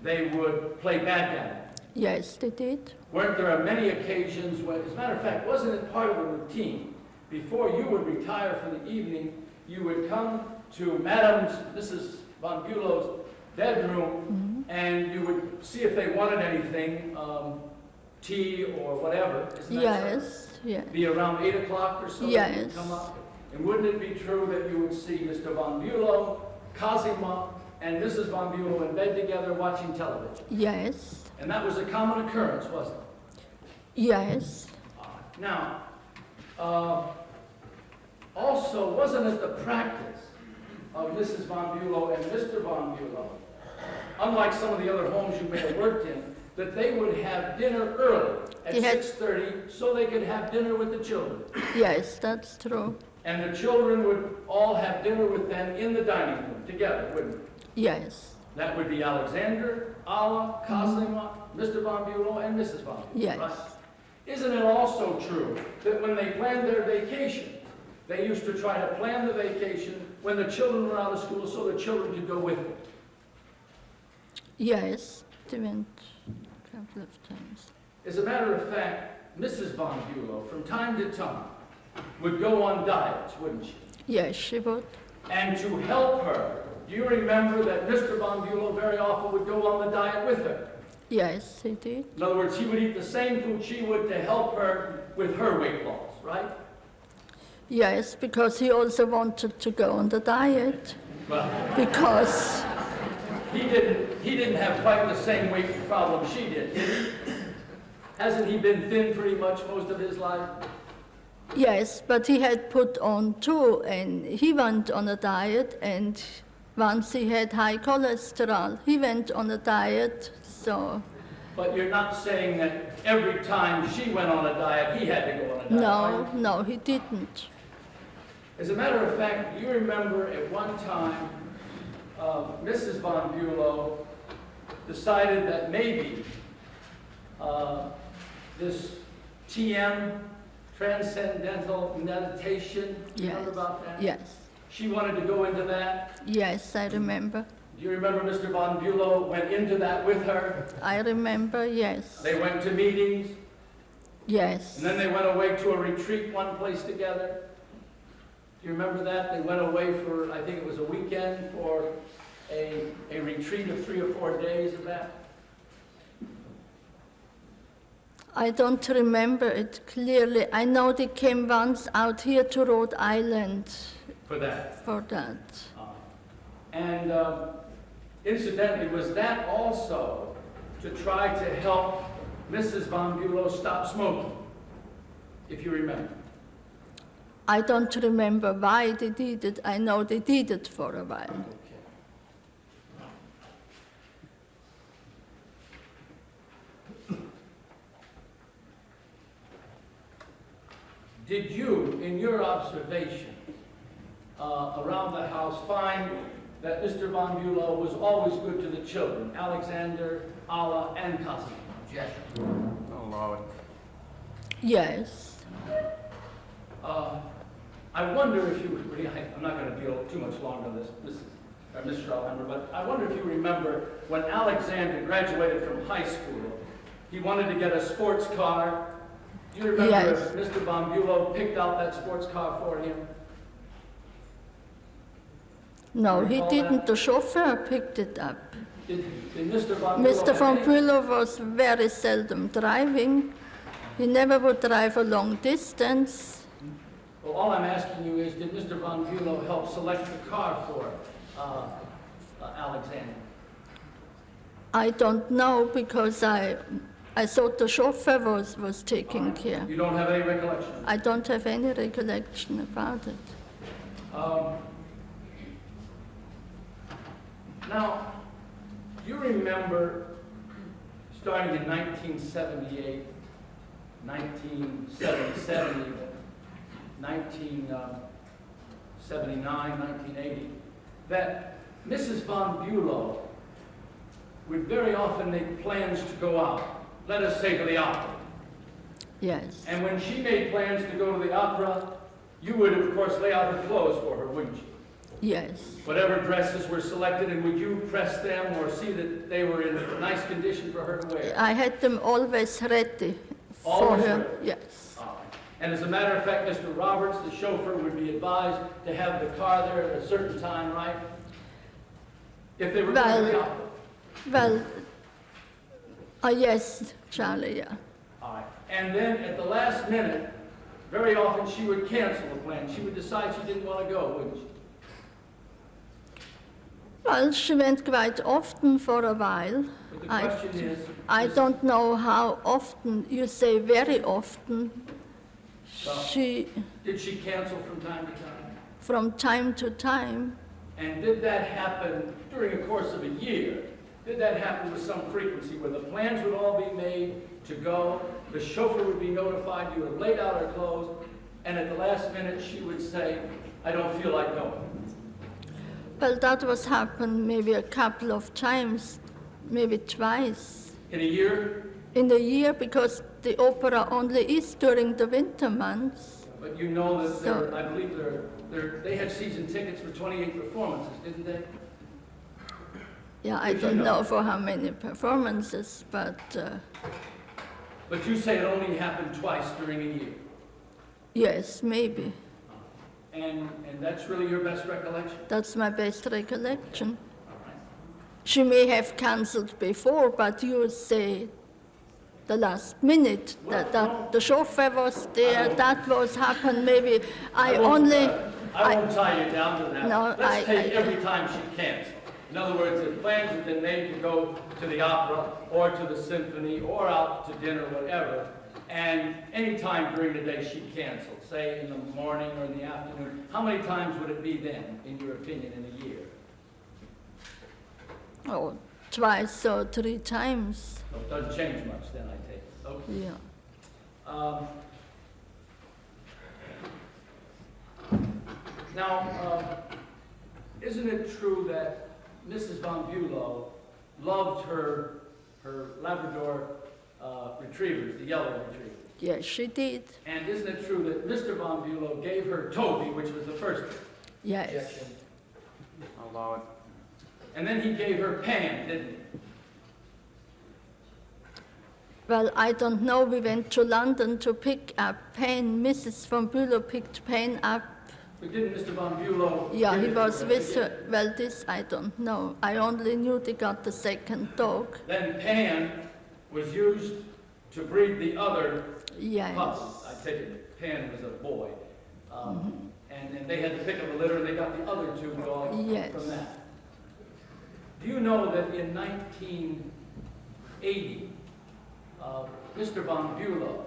they would play backgammon? Yes, they did. Weren't there many occasions when, as a matter of fact, wasn't it part of the routine? Before you would retire for the evening, you would come to Mrs. von Bülow's bedroom, and you would see if they wanted anything, tea or whatever. Isn't that Yes, so? yeah. Be around 8 o'clock or so? Yes. You'd come up. And wouldn't it be true that you would see Mr. von Bülow, Cosima, and Mrs. von Bülow in bed together watching television? Yes, And that was a common occurrence, wasn't it? yes, Now, also, wasn't it the practice of Mrs. von Bülow and Mr. von Bülow, unlike some of the other homes you may have worked in, that they would have dinner early at They had- 6:30 so they could have dinner with the children? yes, that's true. And the children would all have dinner with them in the dining room together, wouldn't it? Yes, That would be Alexander, Alla, Cosima, Mr. von Bülow, and Mrs. von Bülow, Yes. right? Isn't it also true that when they planned their vacation, they used to try to plan the vacation when the children were out of school so the children could go with them? yes, they went a couple of times. As a matter of fact, Mrs. von Bülow, from time to time, would go on diets, wouldn't she? Yes, she would. And to help her, do you remember that Mr. von Bülow very often would go on the diet with her? Yes, he did. In other words, he would eat the same food she would to help her with her weight loss, right? Yes, because he also wanted to go on the diet. Well, Because, he didn't have quite the same weight problem she did he? Hasn't he been thin pretty much most of his life? yes, but he had put on too, and he went on a diet, and once he had high cholesterol, he went on a diet, so, But you're not saying that every time she went on a diet, he had to go on a diet, are you? no, he didn't. As a matter of fact, you remember at one time, Mrs. von Bülow decided that maybe this TM, transcendental meditation, you Yes, remember about that? yes, She wanted to go into that. yes, I remember. Do you remember Mr. von Bülow went into that with her? I remember, yes, They went to meetings, yes, and then they went away to a retreat one place together. Do you remember that? They went away for, I think it was a weekend, for a retreat of 3 or 4 days of that. I don't remember it clearly. I know they came once out here to Rhode Island For that. for that. And incidentally, was that also to try to help Mrs. von Bülow stop smoking, if you remember? I don't remember why they did it. I know they did it for a while. Did you, in your observation around the house, find that Mr. von Bülow was always good to the children, Alexander, Alla, and Cosima? Objection. Oh, Lord. Yes, I wonder if you, I'm not going to deal too much longer on this, Mr. Strauhammer, but I wonder if you remember when Alexander graduated from high school, he wanted to get a sports car. Do you remember Yes. if Mr. von Bülow picked out that sports car for him? no, he Recall didn't. that? The chauffeur picked it up. Did Mr. von Bülow Mr. have von any- Bülow was very seldom driving. He never would drive a long distance. Well, all I'm asking you is, did Mr. von Bülow help select the car for Alexandra? I don't know because I thought the chauffeur was taking care. You don't have any recollection? I don't have any recollection about it. Now, you remember starting in 1978, 1977 even, 1979, 1980, that Mrs. von Bülow would very often make plans to go out, let us say to the opera. Yes. And when she made plans to go to the opera, you would, of course, lay out her clothes for her, wouldn't you? Yes. Whatever dresses were selected, and would you press them or see that they were in nice condition for her to wear? I had them always ready for Always her. ready? Yes. All right. And as a matter of fact, Mr. Roberts, the chauffeur, would be advised to have the car there at a certain time, right? If they were going to the Well- opera. Well, yes, Charlie, yeah. All right. And then at the last minute, very often she would cancel the plan. She would decide she didn't want to go, wouldn't she? Well, she went quite often for a while. But the question is... I don't know how often. You say very often. Well- Did she cancel from time to time? From time to time. And did that happen during the course of a year? Did that happen with some frequency where the plans would all be made to go, the chauffeur would be notified, you would have laid out her clothes, and at the last minute she would say, I don't feel like going? Well, that was happened maybe a couple of times, maybe twice. In a year? In a year, because the opera only is during the winter months. But you know that So- I believe they had season tickets for 28 performances, didn't they? Yeah, I Did you don't know? know for how many performances, but But you say it only happened twice during a year. yes, maybe. And that's really your best recollection? That's my best recollection. All right. She may have cancelled before, but you say the last minute that the chauffeur was there, that was happened maybe. I won't tie you down to that. No, Let's take every time she canceled. In other words, if plans had been made to go to the opera or to the symphony or out to dinner, whatever, and any time during the day she canceled, say in the morning or in the afternoon, how many times would it be then, in your opinion, in a year? Oh, twice or three times. So it doesn't change much then, I take it. Okay. Yeah. Now, isn't it true that Mrs. von Bülow loved her Labrador retrievers, the yellow retrievers? Yes, she did. And isn't it true that Mr. von Bülow gave her Toby, which was the first Yes. injection, I'll allow it. and then he gave her Pan, didn't he? Well, I don't know. We went to London to pick up Pen. Mrs. von Bülow picked Pen up. But didn't Mr. von Bülow... Yeah, give he it to was with again? her. Well, this I don't know. I only knew they got the second dog. Then Pan was used to breed the other Yes. puppy. I take it Pan was a boy. And they had to pick up a litter, and they got the other two dogs Yes. from that. Do you know that in 1980, Mr. von Bülow